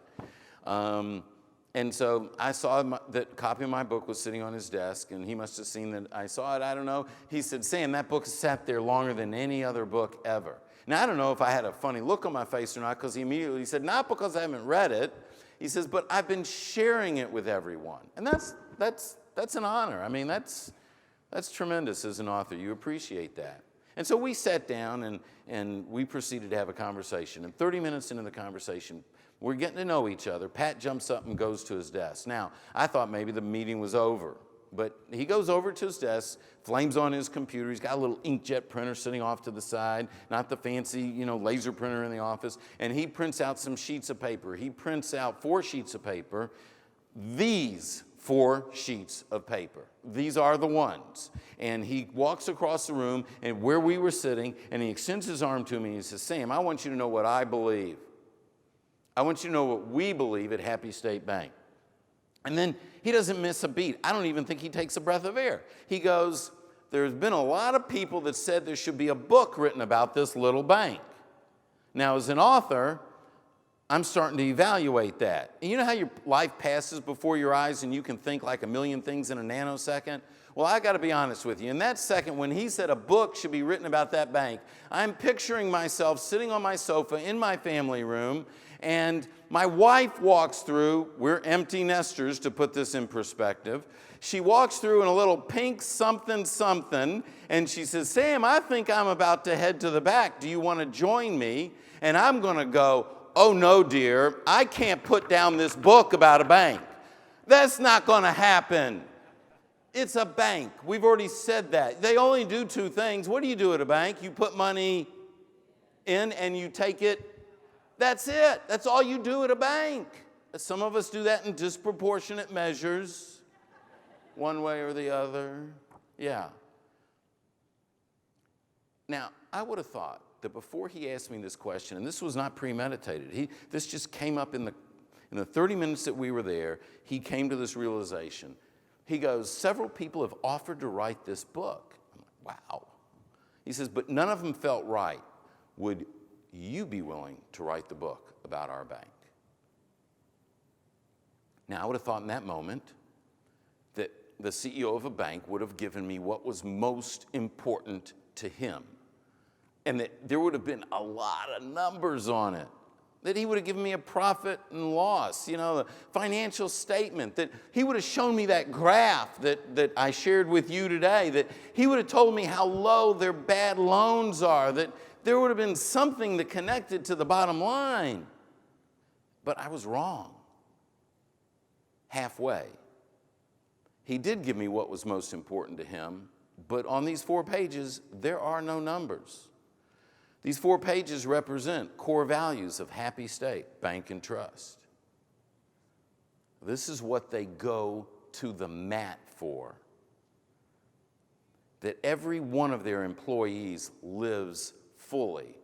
And so I saw that copy of my book was sitting on his desk, and he must have seen that I saw it, I don't know. He said, Sam, that book has sat there longer than any other book ever. Now, I don't know if I had a funny look on my face or not, because he immediately said, not because I haven't read it. He says, but I've been sharing it with everyone. And that's an honor. I mean, that's tremendous as an author. You appreciate that. And so we sat down and we proceeded to have a conversation. And 30 minutes into the conversation, we're getting to know each other. Pat jumps up and goes to his desk. Now, I thought maybe the meeting was over. But he goes over to his desk, flames on his computer. He's got a little inkjet printer sitting off to the side, not the fancy, laser printer in the office. And he prints out some sheets of paper. He prints out 4 sheets of paper. These 4 sheets of paper. These are the ones. And he walks across the room and where we were sitting, and he extends his arm to me and he says, Sam, I want you to know what I believe. I want you to know what we believe at Happy State Bank. And then he doesn't miss a beat. I don't even think he takes a breath of air. He goes, there's been a lot of people that said there should be a book written about this little bank. Now, as an author, I'm starting to evaluate that. And you know how your life passes before your eyes and you can think like a million things in a nanosecond? Well, I got to be honest with you. In that second, when he said a book should be written about that bank, I'm picturing myself sitting on my sofa in my family room, and my wife walks through. We're empty nesters, to put this in perspective. She walks through in a little pink something something, and she says, Sam, I think I'm about to head to the back. Do you want to join me? And I'm going to go, oh no, dear, I can't put down this book about a bank. That's not going to happen. It's a bank. We've already said that. They only do 2 things. What do you do at a bank? You put money in and you take it. That's it. That's all you do at a bank. Some of us do that in disproportionate measures, one way or the other. Yeah. Now, I would have thought that before he asked me this question, and this was not premeditated, this just came up in the 30 minutes that we were there, he came to this realization. He goes, several people have offered to write this book. I'm like, wow. He says, but none of them felt right. Would you be willing to write the book about our bank? Now, I would have thought in that moment that the CEO of a bank would have given me what was most important to him, and that there would have been a lot of numbers on it, that he would have given me a profit and loss, the financial statement, that he would have shown me that graph that I shared with you today, that he would have told me how low their bad loans are, that there would have been something that connected to the bottom line. But I was wrong. Halfway. He did give me what was most important to him, but on these 4 pages, there are no numbers. These 4 pages represent core values of Happy State Bank and Trust. This is what they go to the mat for. That every one of their employees lives fully,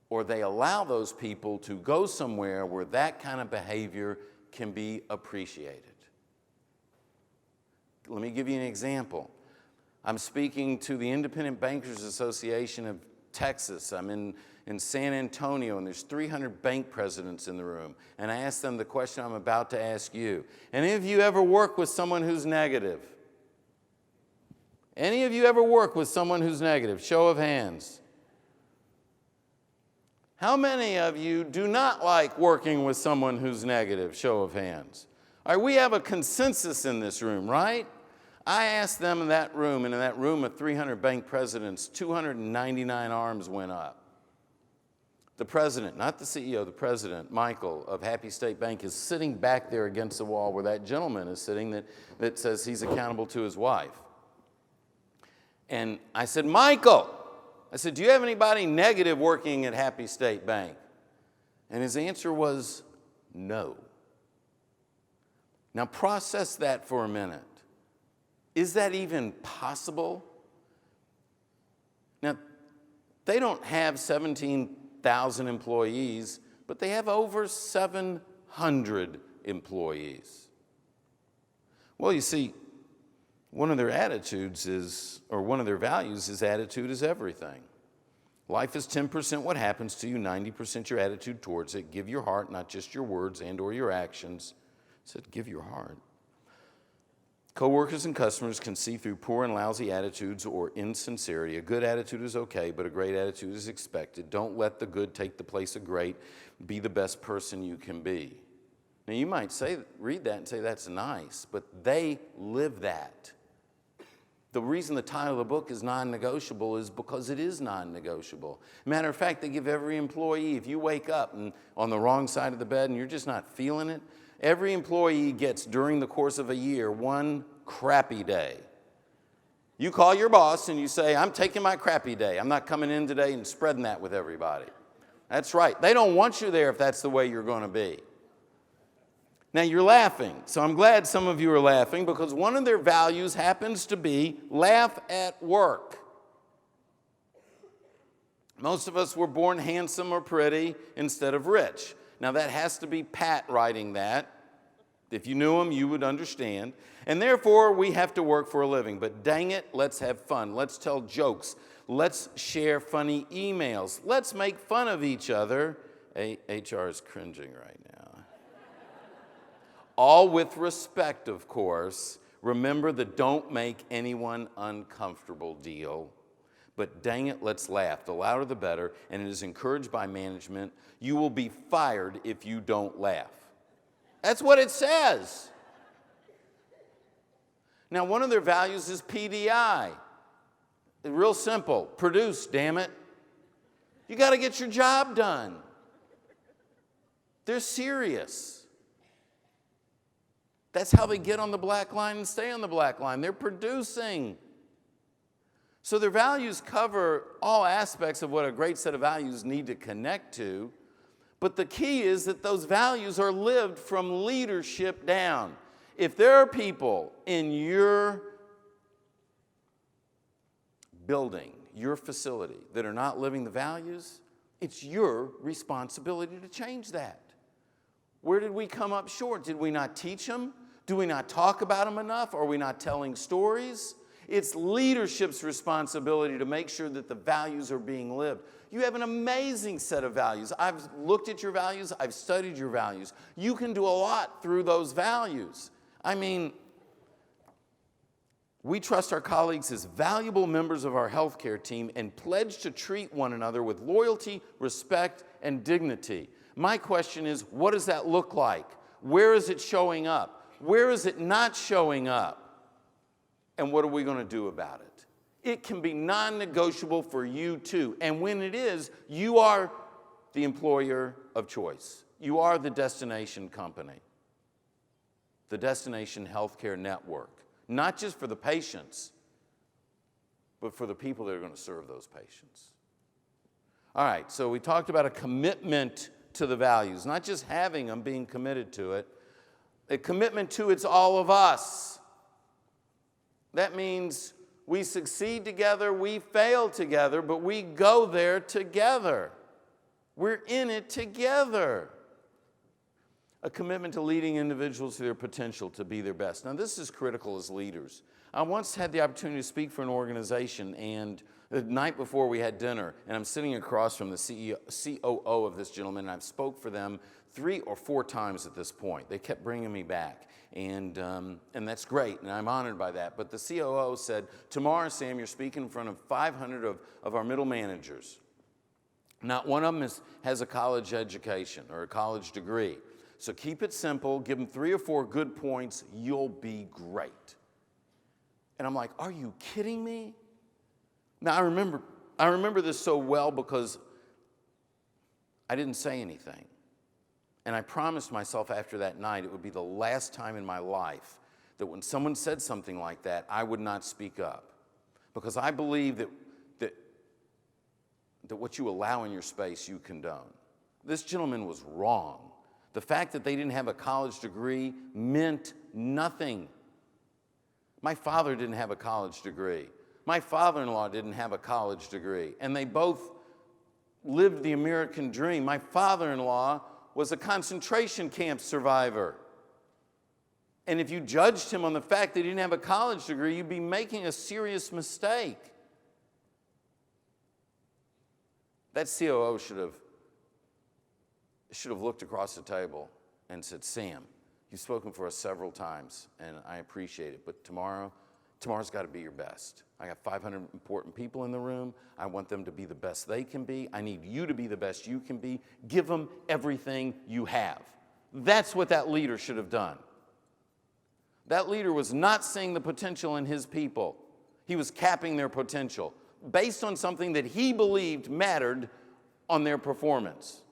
or they allow those people to go somewhere where that kind of behavior can be appreciated. Let me give you an example. I'm speaking to the Independent Bankers Association of Texas. I'm in San Antonio, and there's 300 bank presidents in the room. And I asked them the question I'm about to ask you. Any of you ever work with someone who's negative? Any of you ever work with someone who's negative? Show of hands. How many of you do not like working with someone who's negative? Show of hands. All right, we have a consensus in this room, right? I asked them in that room, and in that room of 300 bank presidents, 299 arms went up. The president, not the CEO, the president, Michael of Happy State Bank, is sitting back there against the wall where that gentleman is sitting that says he's accountable to his wife. And I said, Michael, I said, do you have anybody negative working at Happy State Bank? And his answer was no. Now process that for a minute. Is that even possible? Now, they don't have 17,000 employees, but they have over 700 employees. Well, you see, one of their attitudes is, or one of their values is attitude is everything. Life is 10% what happens to you, 90% your attitude towards it. Give your heart, not just your words and or your actions. I said, give your heart. Coworkers and customers can see through poor and lousy attitudes or insincerity. A good attitude is okay, but a great attitude is expected. Don't let the good take the place of great. Be the best person you can be. Now you might read that and say that's nice, but they live that. The reason the title of the book is non-negotiable is because it is non-negotiable. Matter of fact, they give every employee, if you wake up and on the wrong side of the bed and you're just not feeling it, every employee gets, during the course of a year, one crappy day. You call your boss and you say, I'm taking my crappy day. I'm not coming in today and spreading that with everybody. That's right. They don't want you there if that's the way you're going to be. Now you're laughing, so I'm glad some of you are laughing because one of their values happens to be laugh at work. Most of us were born handsome or pretty instead of rich. Now that has to be Pat writing that. If you knew him, you would understand. And therefore, we have to work for a living. But dang it, let's have fun. Let's tell jokes. Let's share funny emails. Let's make fun of each other. HR is cringing right now. All with respect, of course. Remember the don't make anyone uncomfortable deal. But dang it, let's laugh. The louder the better, and it is encouraged by management. You will be fired if you don't laugh. That's what it says. Now, one of their values is PDI. Real simple. Produce, damn it. You got to get your job done. They're serious. That's how they get on the black line and stay on the black line. They're producing. So their values cover all aspects of what a great set of values need to connect to. But the key is that those values are lived from leadership down. If there are people in your building, your facility, that are not living the values, it's your responsibility to change that. Where did we come up short? Did we not teach them? Do we not talk about them enough? Are we not telling stories? It's leadership's responsibility to make sure that the values are being lived. You have an amazing set of values. I've looked at your values. I've studied your values. You can do a lot through those values. I mean, we trust our colleagues as valuable members of our healthcare team and pledge to treat one another with loyalty, respect, and dignity. My question is, what does that look like? Where is it showing up? Where is it not showing up? And what are we going to do about it? It can be non-negotiable for you too. And when it is, you are the employer of choice. You are the destination company, the destination healthcare network, not just for the patients, but for the people that are going to serve those patients. All right, so we talked about a commitment to the values, not just having them, being committed to it. A commitment to it's all of us. That means we succeed together, we fail together, but we go there together. We're in it together. A commitment to leading individuals to their potential to be their best. Now, this is critical as leaders. I once had the opportunity to speak for an organization, and the night before we had dinner, and I'm sitting across from the COO of this gentleman, and I've spoke for them 3 or 4 times at this point. They kept bringing me back. And that's great, and I'm honored by that. But the COO said, tomorrow, Sam, you're speaking in front of 500 of our middle managers. Not one of them has a college education or a college degree. So keep it simple, give them 3 or 4 good points, you'll be great. And I'm like, are you kidding me? Now, I remember this so well because I didn't say anything. And I promised myself after that night it would be the last time in my life that when someone said something like that, I would not speak up. Because I believe that what you allow in your space, you condone. This gentleman was wrong. The fact that they didn't have a college degree meant nothing. My father didn't have a college degree. My father-in-law didn't have a college degree. And they both lived the American dream. My father-in-law was a concentration camp survivor. And if you judged him on the fact that he didn't have a college degree, you'd be making a serious mistake. That COO should have looked across the table and said, Sam, you've spoken for us several times, and I appreciate it, but tomorrow's got to be your best. I got 500 important people in the room. I want them to be the best they can be. I need you to be the best you can be. Give them everything you have. That's what that leader should have done. That leader was not seeing the potential in his people. He was capping their potential based on something that he believed mattered on their performance.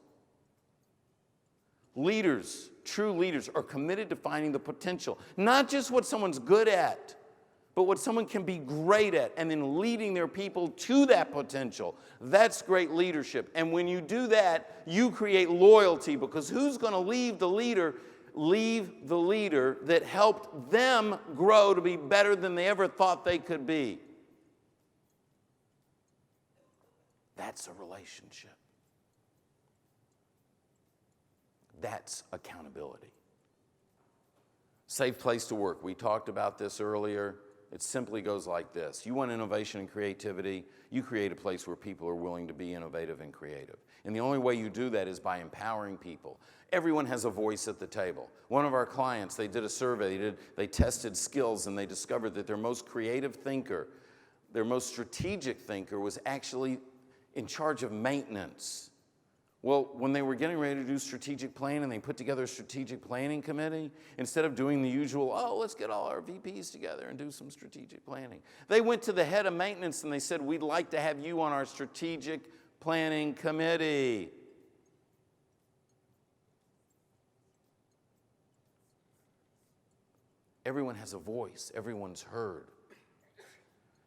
Leaders, true leaders, are committed to finding the potential, not just what someone's good at, but what someone can be great at, and then leading their people to that potential. That's great leadership. And when you do that, you create loyalty, because who's going to leave the leader that helped them grow to be better than they ever thought they could be? That's a relationship. That's accountability. Safe place to work. We talked about this earlier. It simply goes like this. You want innovation and creativity, you create a place where people are willing to be innovative and creative. And the only way you do that is by empowering people. Everyone has a voice at the table. One of our clients, they did a survey, they tested skills, and they discovered that their most creative thinker, their most strategic thinker, was actually in charge of maintenance. Well, when they were getting ready to do strategic planning, they put together a strategic planning committee. Instead of doing the usual, let's get all our VPs together and do some strategic planning, they went to the head of maintenance and they said, we'd like to have you on our strategic planning committee. Everyone has a voice. Everyone's heard.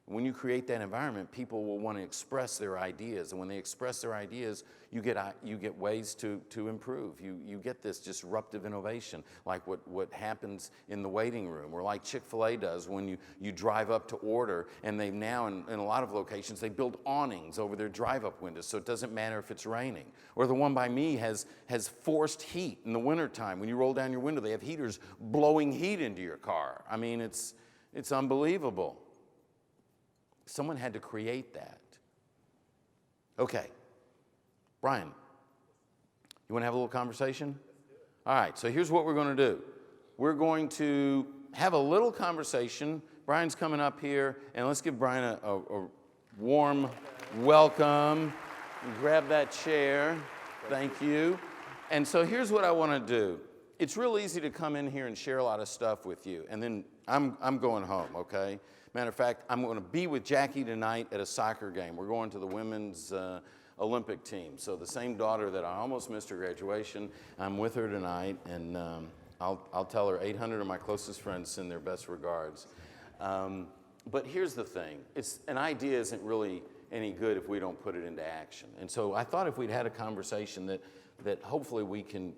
When you create that environment, people will want to express their ideas. And when they express their ideas, you get ways to improve. You get this disruptive innovation, like what happens in the waiting room, or like Chick-fil-A does when you drive up to order, and they now, in a lot of locations, they build awnings over their drive-up windows, so it doesn't matter if it's raining. Or the one by me has forced heat in the wintertime. When you roll down your window, they have heaters blowing heat into your car. I mean, it's unbelievable. Someone had to create that. Okay. Brian, you want to have a little conversation? All right, so here's what we're going to do. We're going to have a little conversation. Brian's coming up here, and let's give Brian a warm welcome. Grab that chair. Thank you. And so here's what I want to do. It's real easy to come in here and share a lot of stuff with you, and then I'm going home, okay? Matter of fact, I'm going to be with Jackie tonight at a soccer game. We're going to the women's Olympic team. So the same daughter that I almost missed her graduation, I'm with her tonight, and I'll tell her 800 of my closest friends send their best regards. But here's the thing. An idea isn't really any good if we don't put it into action. And so I thought if we'd had a conversation that hopefully we can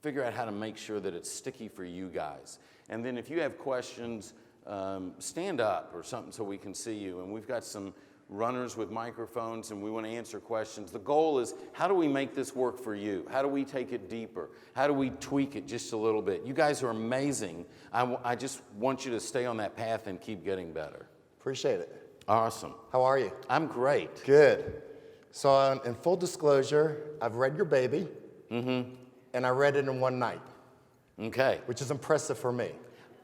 figure out how to make sure that it's sticky for you guys. And then if you have questions, stand up or something so we can see you. And we've got some runners with microphones, and we want to answer questions. The goal is, how do we make this work for you? How do we take it deeper? How do we tweak it just a little bit? You guys are amazing. I just want you to stay on that path and keep getting better.
Appreciate it.
Awesome.
How are you?
I'm great.
Good. So in full disclosure, I've read your baby, and I read it in one night,
Okay.
which is impressive for me,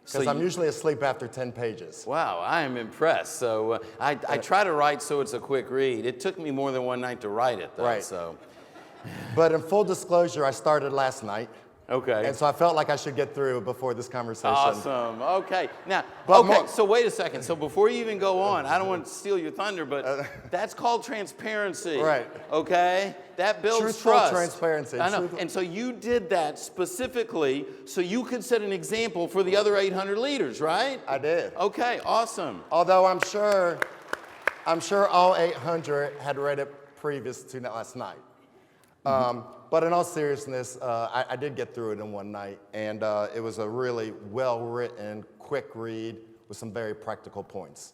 because
So
I'm usually asleep after 10 pages.
Wow, I am impressed. So I try to write so it's a quick read. It took me more than one night to write it, though.
Right.
So.
But in full disclosure, I started last night,
Okay.
and so I felt like I should get through before this conversation.
Awesome. Okay. Now,
But
okay,
more-
so wait a second. So before you even go on, I don't want to steal your thunder, but that's called transparency.
Right.
Okay? That builds
Truthful
trust.
transparency.
I know.
Truthful-
And so you did that specifically so you could set an example for the other 800 leaders, right?
I did.
Okay, awesome.
Although I'm sure all 800 had read it previous to last night. But in all seriousness, I did get through it in one night, and it was a really well-written, quick read with some very practical points.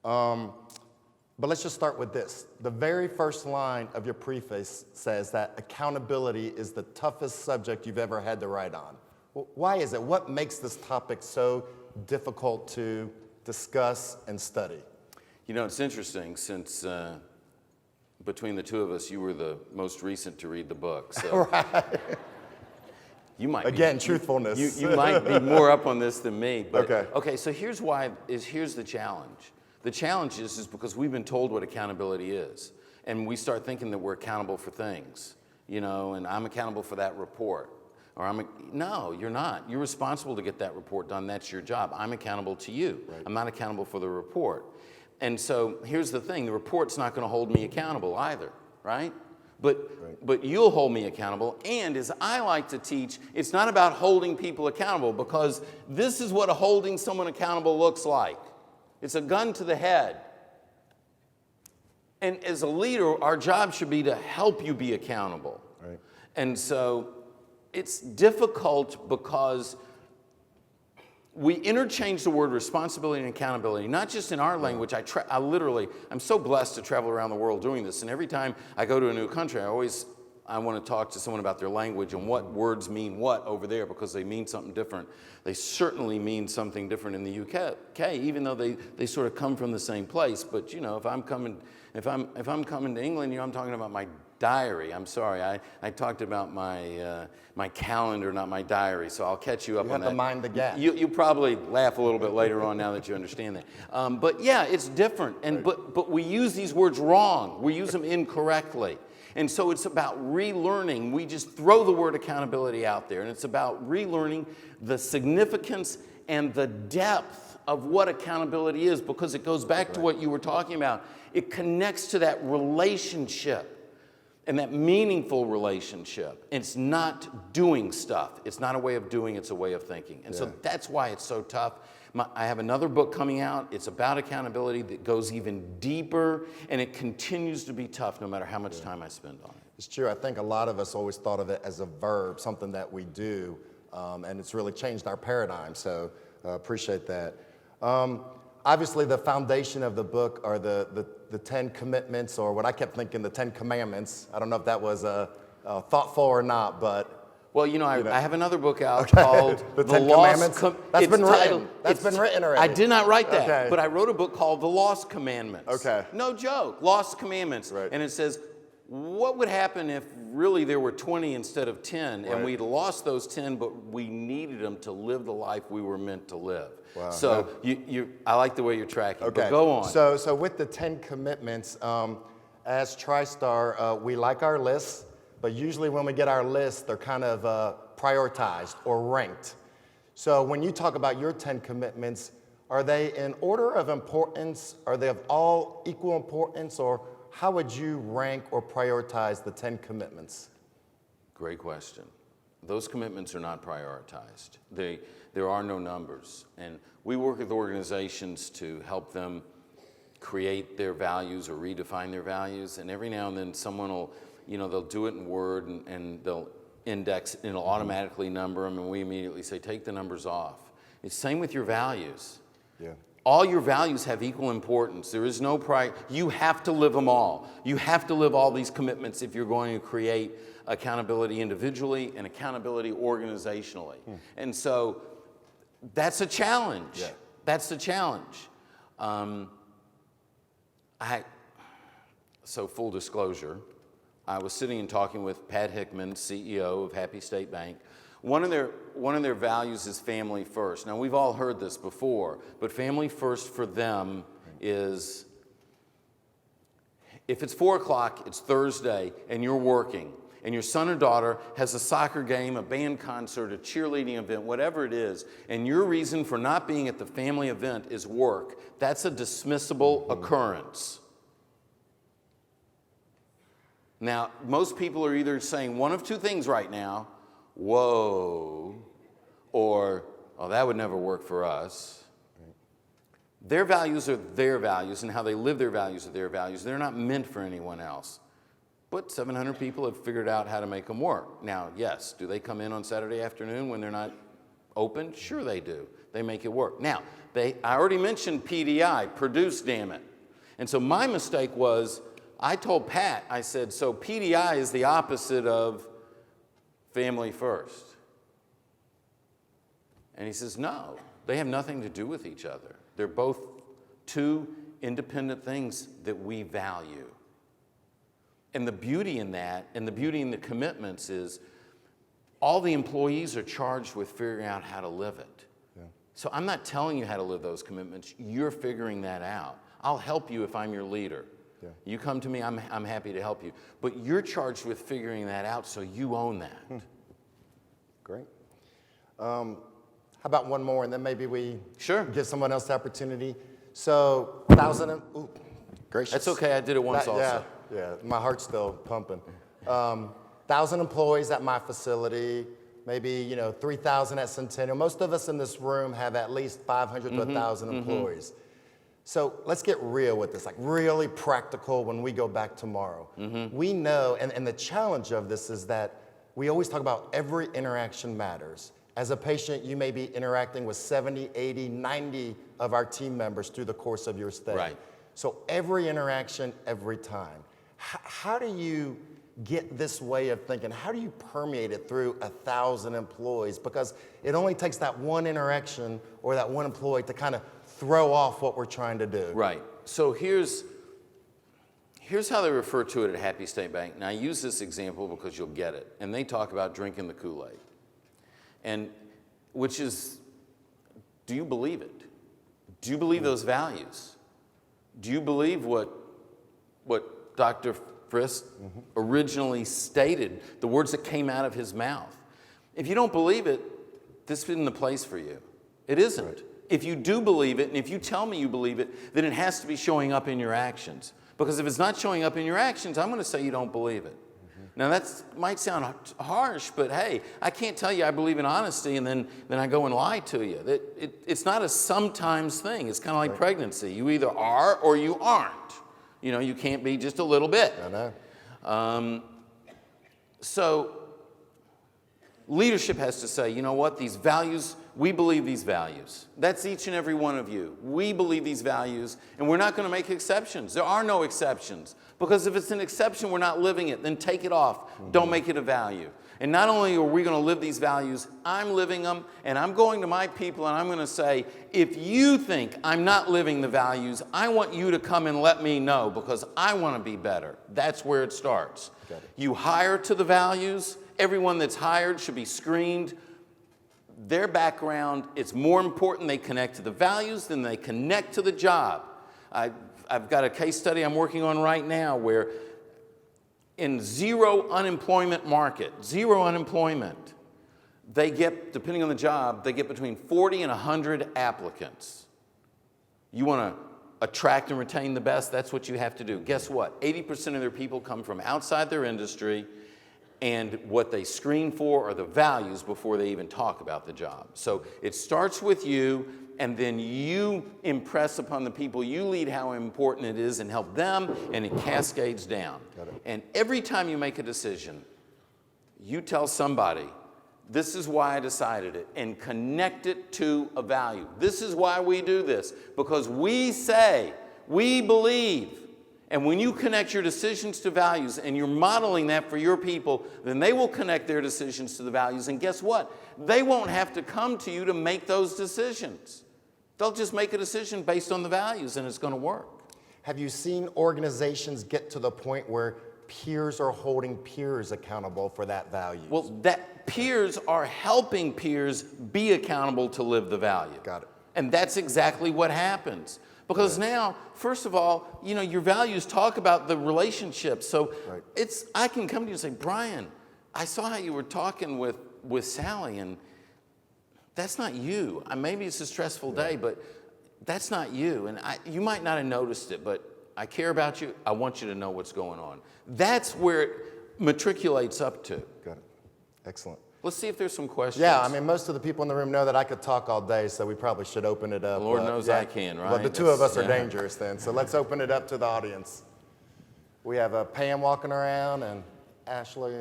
But let's just start with this. The very first line of your preface says that accountability is the toughest subject you've ever had to write on. Why is it? What makes this topic so difficult to discuss and study?
You know, it's interesting since between the two of us, you were the most recent to read the book. So you might
Again,
be,
truthfulness.
You might be more up on this than me. But,
Okay.
Okay. So here's the challenge. The challenge is because we've been told what accountability is, and we start thinking that we're accountable for things. You know, and I'm accountable for that report. No, you're not. You're responsible to get that report done. That's your job. I'm accountable to you. Right. I'm not accountable for the report. And so here's the thing. The report's not going to hold me accountable either, right? But you'll hold me accountable. And as I like to teach, it's not about holding people accountable, because this is what holding someone accountable looks like. It's a gun to the head. And as a leader, our job should be to help you be accountable.
Right.
And so it's difficult because we interchange the word responsibility and accountability, not just in our language. I'm so blessed to travel around the world doing this. And every time I go to a new country, I want to talk to someone about their language and what words mean what over there, because they mean something different. They certainly mean something different in the UK, even though they sort of come from the same place. But you know, if I'm coming to England, you know, I'm talking about my diary. I'm sorry, I talked about my calendar, not my diary. So I'll catch you up
You
on
have
that.
to mind the gap.
You probably laugh a little bit later on now that you understand that. But yeah, it's different. And but we use these words wrong. We use them incorrectly. And so it's about relearning. We just throw the word accountability out there, and it's about relearning the significance and the depth of what accountability is, because it goes back to what you were talking about. It connects to that relationship and that meaningful relationship. It's not doing stuff. It's not a way of doing, it's a way of thinking. And so that's why it's so tough. I have another book coming out. It's about accountability that goes even deeper, and it continues to be tough no matter how much time I spend on it.
It's true. I think a lot of us always thought of it as a verb, something that we do, and it's really changed our paradigm. So appreciate that. Obviously, the foundation of the book are the 10 commitments, or what I kept thinking, the 10 commandments. I don't know if that was thoughtful or not, but
well, I have another book out called
The Ten Commandments? That's been written. That's been written already.
I did not write that,
Okay.
but I wrote a book called The Lost Commandments.
Okay.
No joke, Lost Commandments.
Right.
And it says, what would happen if really there were 20 instead of 10, and we'd lost those 10, but we needed them to live the life we were meant to live?
Wow.
So I like the way you're tracking,
Okay.
but go on.
So with the 10 commitments, as TriStar, we like our lists, but usually when we get our lists, they're kind of prioritized or ranked. So when you talk about your 10 commitments, are they in order of importance? Are they of all equal importance? Or how would you rank or prioritize the 10 commitments?
Great question. Those commitments are not prioritized. There are no numbers. And we work with organizations to help them create their values or redefine their values. And every now and then someone will, they'll do it in Word and they'll index, and it'll automatically number them, and we immediately say, take the numbers off. It's same with your values.
Yeah.
All your values have equal importance. There is no you have to live them all. You have to live all these commitments if you're going to create accountability individually and accountability organizationally. And so that's a challenge.
Yeah.
That's the challenge. So full disclosure, I was sitting and talking with Pat Hickman, CEO of Happy State Bank. One of their values is family first. Now, we've all heard this before, but family first for them is, if it's 4 o'clock, it's Thursday, and you're working, and your son or daughter has a soccer game, a band concert, a cheerleading event, whatever it is, and your reason for not being at the family event is work, that's a dismissible occurrence. Now, most people are either saying one of two things right now: whoa, or, oh, that would never work for us. Their values are their values, and how they live their values are their values. They're not meant for anyone else. But 700 people have figured out how to make them work. Now, yes, do they come in on Saturday afternoon when they're not open? Sure they do. They make it work. Now, I already mentioned PDI, produce, damn it. And so my mistake was, I told Pat, I said, so PDI is the opposite of family first. And he says, no, they have nothing to do with each other. They're both two independent things that we value. And the beauty in that, and the beauty in the commitments is, all the employees are charged with figuring out how to live it. Yeah. So I'm not telling you how to live those commitments. You're figuring that out. I'll help you if I'm your leader. Yeah. You come to me, I'm happy to help you. But you're charged with figuring that out, so you own that.
Great. How about one more, and then maybe we give someone else the opportunity. So, gracious.
That's okay, I did it once also.
Yeah, my heart's still pumping. 1,000 employees at my facility, maybe 3,000 at Centennial. Most of us in this room have at least 500 to 1,000 employees. So let's get real with this, like really practical when we go back tomorrow. We know, and the challenge of this is that we always talk about every interaction matters. As a patient, you may be interacting with 70, 80, 90 of our team members through the course of your stay.
Right.
So every interaction, every time. How do you get this way of thinking? How do you permeate it through 1,000 employees? Because it only takes that one interaction or that one employee to kind of throw off what we're trying to do.
Right. So here's how they refer to it at Happy State Bank. Now I use this example because you'll get it. And they talk about drinking the Kool-Aid. And which is, do you believe it? Do you believe those values? Do you believe what Dr. Frist originally stated, the words that came out of his mouth? If you don't believe it, this isn't the place for you. It isn't. Right. If you do believe it, and if you tell me you believe it, then it has to be showing up in your actions. Because if it's not showing up in your actions, I'm going to say you don't believe it. Now that might sound harsh, but hey, I can't tell you I believe in honesty and then I go and lie to you. It's not a sometimes thing. It's kind of like pregnancy. You either are or you aren't. You can't be just a little bit.
I know.
So leadership has to say, you know what, these values, we believe these values. That's each and every one of you. We believe these values, and we're not going to make exceptions. There are no exceptions. Because if it's an exception, we're not living it, then take it off. Don't make it a value. And not only are we going to live these values, I'm living them, and I'm going to my people, and I'm going to say, if you think I'm not living the values, I want you to come and let me know, because I want to be better. That's where it starts. You hire to the values. Everyone that's hired should be screened. Their background, it's more important they connect to the values than they connect to the job. I've got a case study I'm working on right now where in zero unemployment market, they get, depending on the job, they get between 40 and 100 applicants. You want to attract and retain the best, that's what you have to do. Guess what? 80% of their people come from outside their industry, and what they screen for are the values before they even talk about the job. So it starts with you, and then you impress upon the people you lead how important it is and help them, and it cascades down. And every time you make a decision, you tell somebody, this is why I decided it, and connect it to a value. This is why we do this, because we say, we believe. And when you connect your decisions to values and you're modeling that for your people, then they will connect their decisions to the values. And guess what? They won't have to come to you to make those decisions. They'll just make a decision based on the values, and it's going to work.
Have you seen organizations get to the point where peers are holding peers accountable for that value?
Well, that peers are helping peers be accountable to live the value.
Got it.
And that's exactly what happens. Because now, first of all, your values talk about the relationship. So I can come to you and say, Brian, I saw how you were talking with Sally, and that's not you. Maybe it's a stressful day, but that's not you. And you might not have noticed it, but I care about you. I want you to know what's going on. That's where it matriculates up to.
Got it. Excellent.
Let's see if there's some questions.
Yeah, most of the people in the room know that I could talk all day, so we probably should open it up.
The Lord knows I can, right?
Well, the two of us are dangerous then, so let's open it up to the audience. We have Pam walking around and Ashley.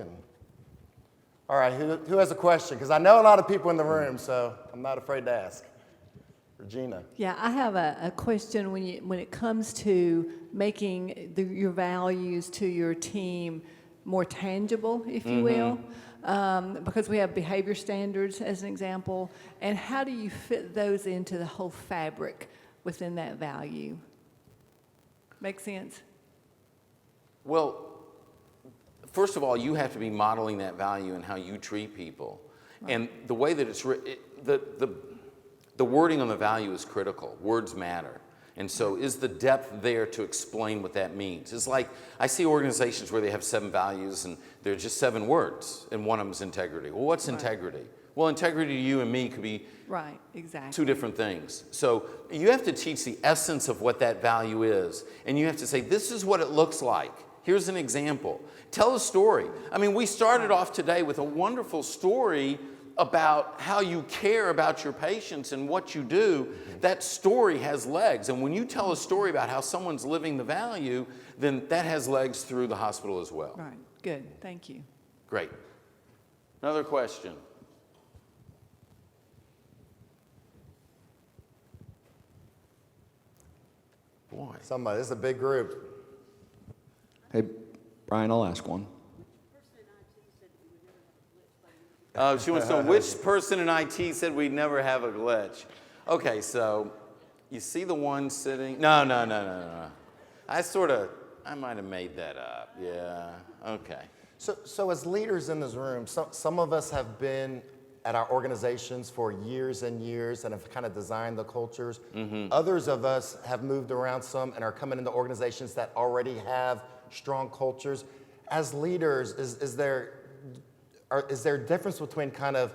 All right, who has a question? Because I know a lot of people in the room, so I'm not afraid to ask. Regina.
Yeah, I have a question when it comes to making your values to your team more tangible, if you will, because we have behavior standards as an example, and how do you fit those into the whole fabric within that value? Make sense?
Well, first of all, you have to be modeling that value in how you treat people. Right. And the way that it's the wording on the value is critical. Words matter. And so is the depth there to explain what that means? It's like I see organizations where they have 7 values and they're just 7 words, and one of them is integrity. Well, what's integrity? Well, integrity to you and me could be exactly 2 different things. So you have to teach the essence of what that value is, and you have to say, this is what it looks like. Here's an example. Tell a story. I mean, we started off today with a wonderful story about how you care about your patients and what you do. That story has legs. And when you tell a story about how someone's living the value, then that has legs through the hospital as well.
Right, good, thank you.
Great. Another question. Boy.
Somebody, this is a big group.
Hey, Brian, I'll ask one.
She wants to know which person in IT said we'd never have a glitch. Okay, so you see the one sitting? No. I might have made that up. Yeah, okay.
So as leaders in this room, some of us have been at our organizations for years and years and have kind of designed the cultures. Others of us have moved around some and are coming into organizations that already have strong cultures. As leaders, is there a difference between kind of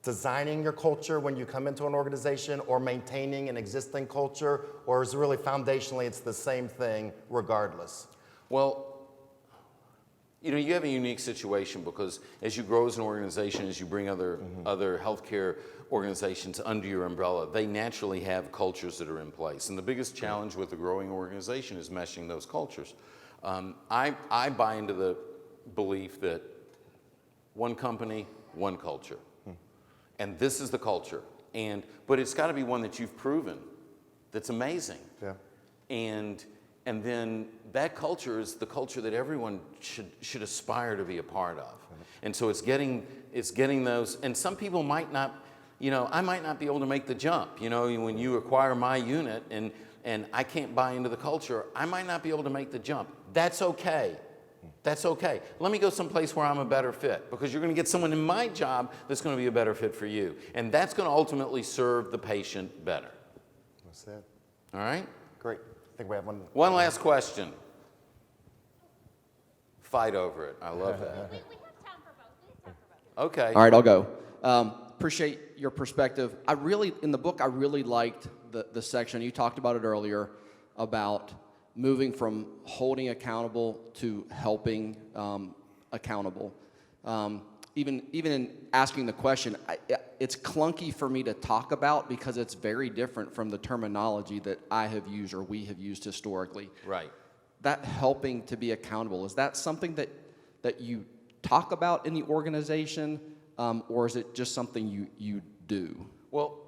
designing your culture when you come into an organization or maintaining an existing culture, or is it really foundationally it's the same thing regardless?
Well, you have a unique situation because as you grow as an organization, as you bring other healthcare organizations under your umbrella, they naturally have cultures that are in place. And the biggest challenge with a growing organization is meshing those cultures. I buy into the belief that one company, one culture. And this is the culture. But it's got to be one that you've proven that's amazing.
Yeah.
And then that culture is the culture that everyone should aspire to be a part of. And so it's getting those, and some people might not, I might not be able to make the jump. When you acquire my unit and I can't buy into the culture, I might not be able to make the jump. That's okay. That's okay. Let me go someplace where I'm a better fit, because you're going to get someone in my job that's going to be a better fit for you. And that's going to ultimately serve the patient better.
That's it.
All right?
Great. I think we have one.
One last question. Fight over it. I love that.
We have time for both. We have time for both.
Okay.
All right, I'll go. Appreciate your perspective. In the book, I really liked the section, you talked about it earlier, about moving from holding accountable to helping accountable. Even in asking the question, it's clunky for me to talk about because it's very different from the terminology that I have used or we have used historically.
Right.
That helping to be accountable, is that something that you talk about in the organization, or is it just something you do?
Well,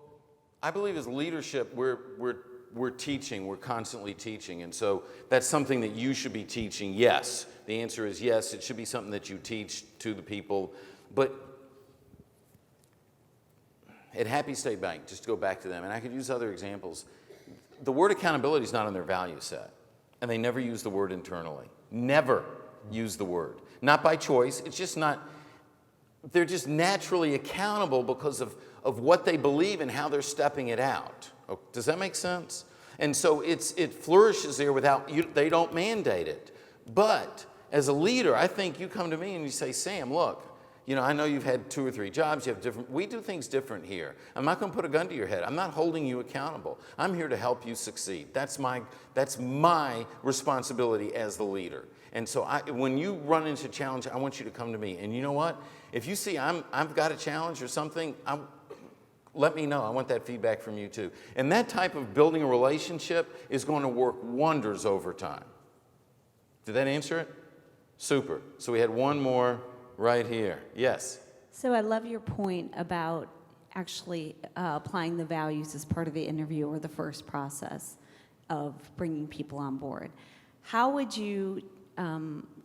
I believe as leadership, we're teaching, we're constantly teaching, and so that's something that you should be teaching, yes. The answer is yes, it should be something that you teach to the people. But at Happy State Bank, just to go back to them, and I could use other examples, the word accountability is not on their value set, and they never use the word internally. Never use the word. Not by choice, it's just not, they're just naturally accountable because of what they believe and how they're stepping it out. Does that make sense? And so it flourishes there without, they don't mandate it. But as a leader, I think you come to me and you say, Sam, look, I know you've had 2 or 3 jobs, we do things different here. I'm not going to put a gun to your head. I'm not holding you accountable. I'm here to help you succeed. That's my responsibility as the leader. And so when you run into a challenge, I want you to come to me. And you know what? If you see I've got a challenge or something, let me know. I want that feedback from you too. And that type of building a relationship is going to work wonders over time. Did that answer it? Super. So we had one more right here. Yes.
So I love your point about actually applying the values as part of the interview or the first process of bringing people on board. How would you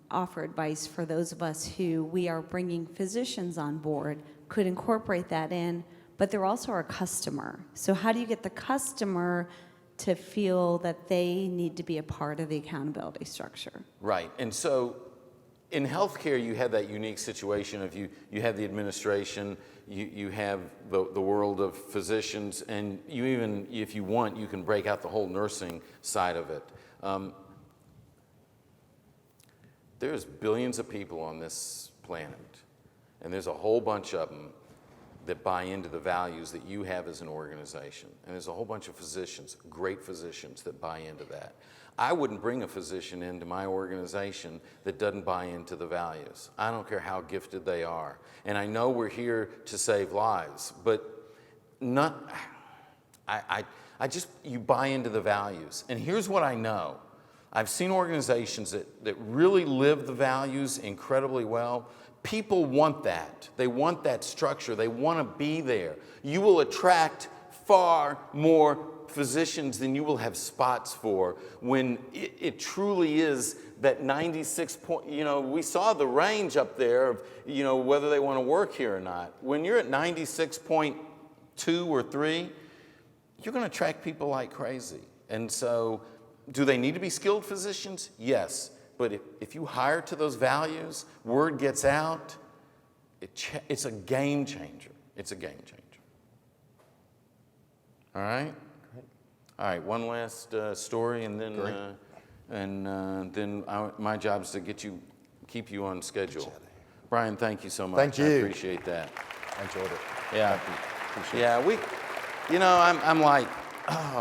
offer advice for those of us who we are bringing physicians on board, could incorporate that in, but they're also our customer? So how do you get the customer to feel that they need to be a part of the accountability structure?
Right. And so in healthcare, you have that unique situation of you have the administration, you have the world of physicians, and you even, if you want, you can break out the whole nursing side of it. There's billions of people on this planet, and there's a whole bunch of them that buy into the values that you have as an organization. And there's a whole bunch of physicians, great physicians, that buy into that. I wouldn't bring a physician into my organization that doesn't buy into the values. I don't care how gifted they are. And I know we're here to save lives, but you buy into the values. And here's what I know. I've seen organizations that really live the values incredibly well. People want that. They want that structure. They want to be there. You will attract far more physicians than you will have spots for when it truly is that 96 point, we saw the range up there of, whether they want to work here or not. When you're at 96.2 or 3, you're going to attract people like crazy. And so, do they need to be skilled physicians? Yes. But if you hire to those values, word gets out, it's a game changer. It's a game changer. All right? Great. All right, one last story, and then my job is to keep you on schedule. Brian, thank you so much.
Thank you.
I appreciate that.
I enjoyed it.
Yeah.
Thank you. Appreciate it.
I'm like,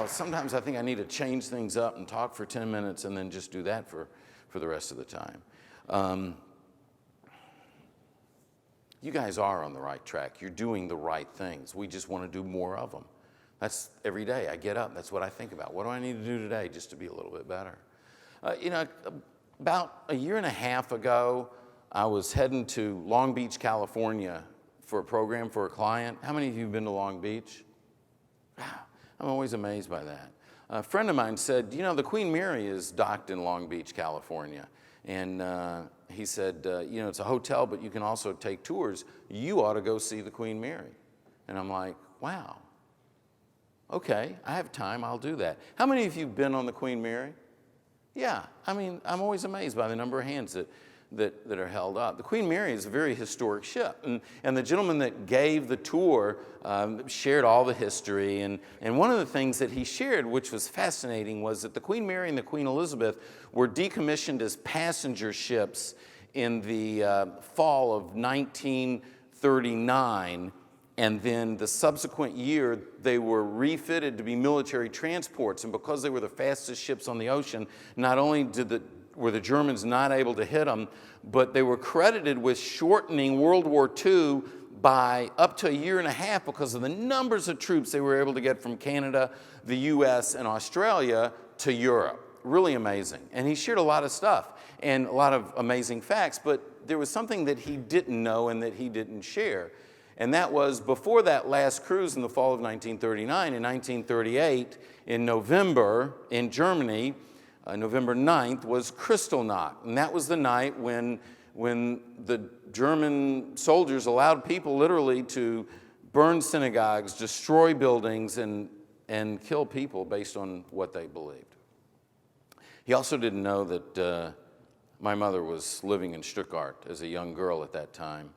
sometimes I think I need to change things up and talk for 10 minutes and then just do that for the rest of the time. You guys are on the right track. You're doing the right things. We just want to do more of them. That's every day I get up. That's what I think about. What do I need to do today just to be a little bit better? About a year and a half ago, I was heading to Long Beach, California for a program for a client. How many of you have been to Long Beach? I'm always amazed by that. A friend of mine said, the Queen Mary is docked in Long Beach, California. And he said, it's a hotel, but you can also take tours. You ought to go see the Queen Mary. And I'm like, wow. Okay, I have time, I'll do that. How many of you have been on the Queen Mary? Yeah, I'm always amazed by the number of hands that are held up. The Queen Mary is a very historic ship. And the gentleman that gave the tour shared all the history. And one of the things that he shared, which was fascinating, was that the Queen Mary and the Queen Elizabeth were decommissioned as passenger ships in the fall of 1939. And then the subsequent year, they were refitted to be military transports. And because they were the fastest ships on the ocean, not only were the Germans not able to hit them, but they were credited with shortening World War II by up to a year and a half because of the numbers of troops they were able to get from Canada, the US, and Australia to Europe. Really amazing. And he shared a lot of stuff and a lot of amazing facts, but there was something that he didn't know and that he didn't share. And that was before that last cruise in the fall of 1939, in 1938, in November, in Germany, November 9th, was Kristallnacht. And that was the night when the German soldiers allowed people literally to burn synagogues, destroy buildings, and kill people based on what they believed. He also didn't know that my mother was living in Stuttgart as a young girl at that time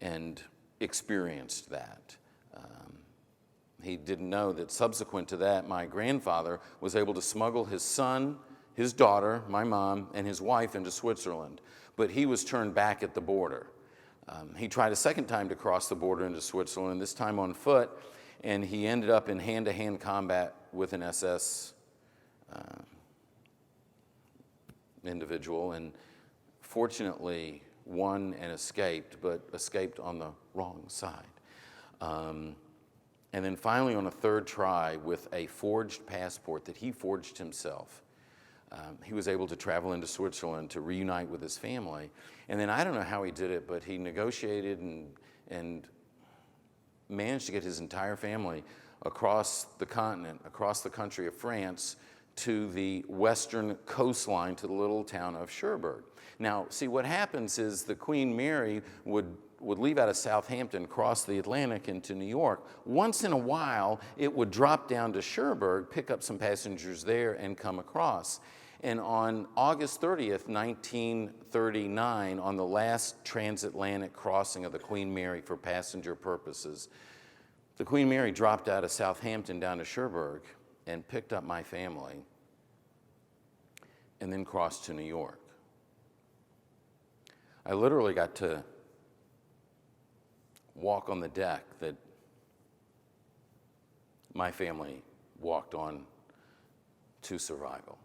and experienced that. He didn't know that subsequent to that, my grandfather was able to smuggle his son, his daughter, my mom, and his wife into Switzerland, but he was turned back at the border. He tried a second time to cross the border into Switzerland, this time on foot, and he ended up in hand-to-hand combat with an SS individual, and fortunately won and escaped, but escaped on the wrong side. And then finally, on a third try with a forged passport that he forged himself, he was able to travel into Switzerland to reunite with his family. And then I don't know how he did it, but he negotiated and managed to get his entire family across the continent, across the country of France, to the western coastline, to the little town of Cherbourg. Now, see, what happens is the Queen Mary would leave out of Southampton, cross the Atlantic into New York. Once in a while, it would drop down to Cherbourg, pick up some passengers there, and come across. And on August 30th, 1939, on the last transatlantic crossing of the Queen Mary for passenger purposes, the Queen Mary dropped out of Southampton down to Cherbourg and picked up my family and then crossed to New York. I literally got to walk on the deck that my family walked on to survival.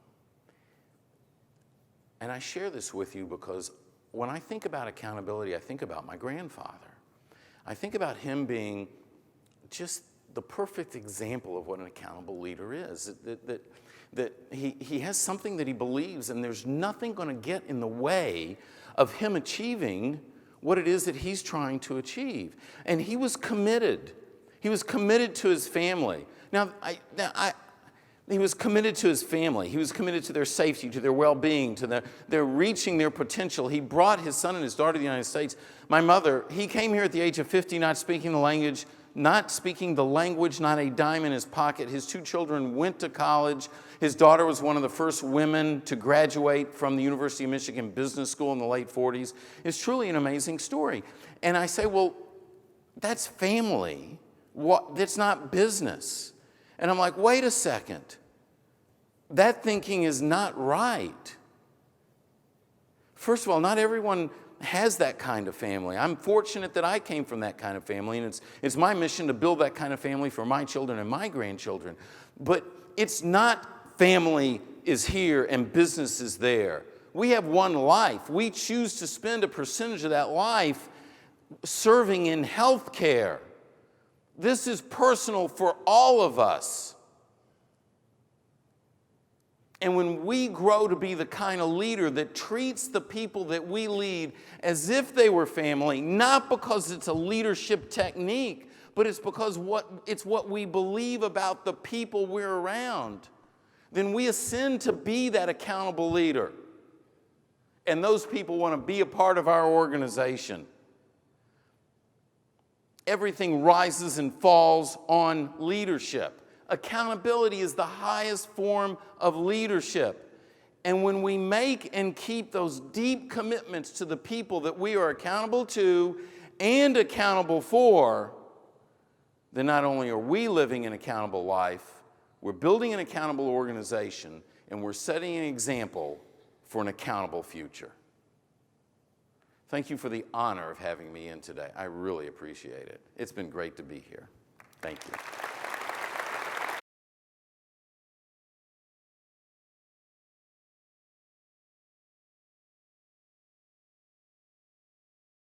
And I share this with you because when I think about accountability, I think about my grandfather. I think about him being just the perfect example of what an accountable leader is. That he has something that he believes, and there's nothing going to get in the way of him achieving what it is that he's trying to achieve. And he was committed. He was committed to his family. He was committed to his family. He was committed to their safety, to their well-being, to their reaching their potential. He brought his son and his daughter to the United States. My mother, he came here at the age of 50, not speaking the language, not a dime in his pocket. His 2 children went to college. His daughter was one of the first women to graduate from the University of Michigan Business School in the late 40s. It's truly an amazing story. And I say, well, that's family. That's not business. And I'm like, wait a second. That thinking is not right. First of all, not everyone has that kind of family. I'm fortunate that I came from that kind of family, and it's my mission to build that kind of family for my children and my grandchildren. But it's not family is here and business is there. We have one life. We choose to spend a percentage of that life serving in health care. This is personal for all of us. And when we grow to be the kind of leader that treats the people that we lead as if they were family, not because it's a leadership technique, but it's because it's what we believe about the people we're around, then we ascend to be that accountable leader. And those people want to be a part of our organization. Everything rises and falls on leadership. Accountability is the highest form of leadership. And when we make and keep those deep commitments to the people that we are accountable to and accountable for, then not only are we living an accountable life, we're building an accountable organization, and we're setting an example for an accountable future. Thank you for the honor of having me in today. I really appreciate it. It's been great to be here. Thank you.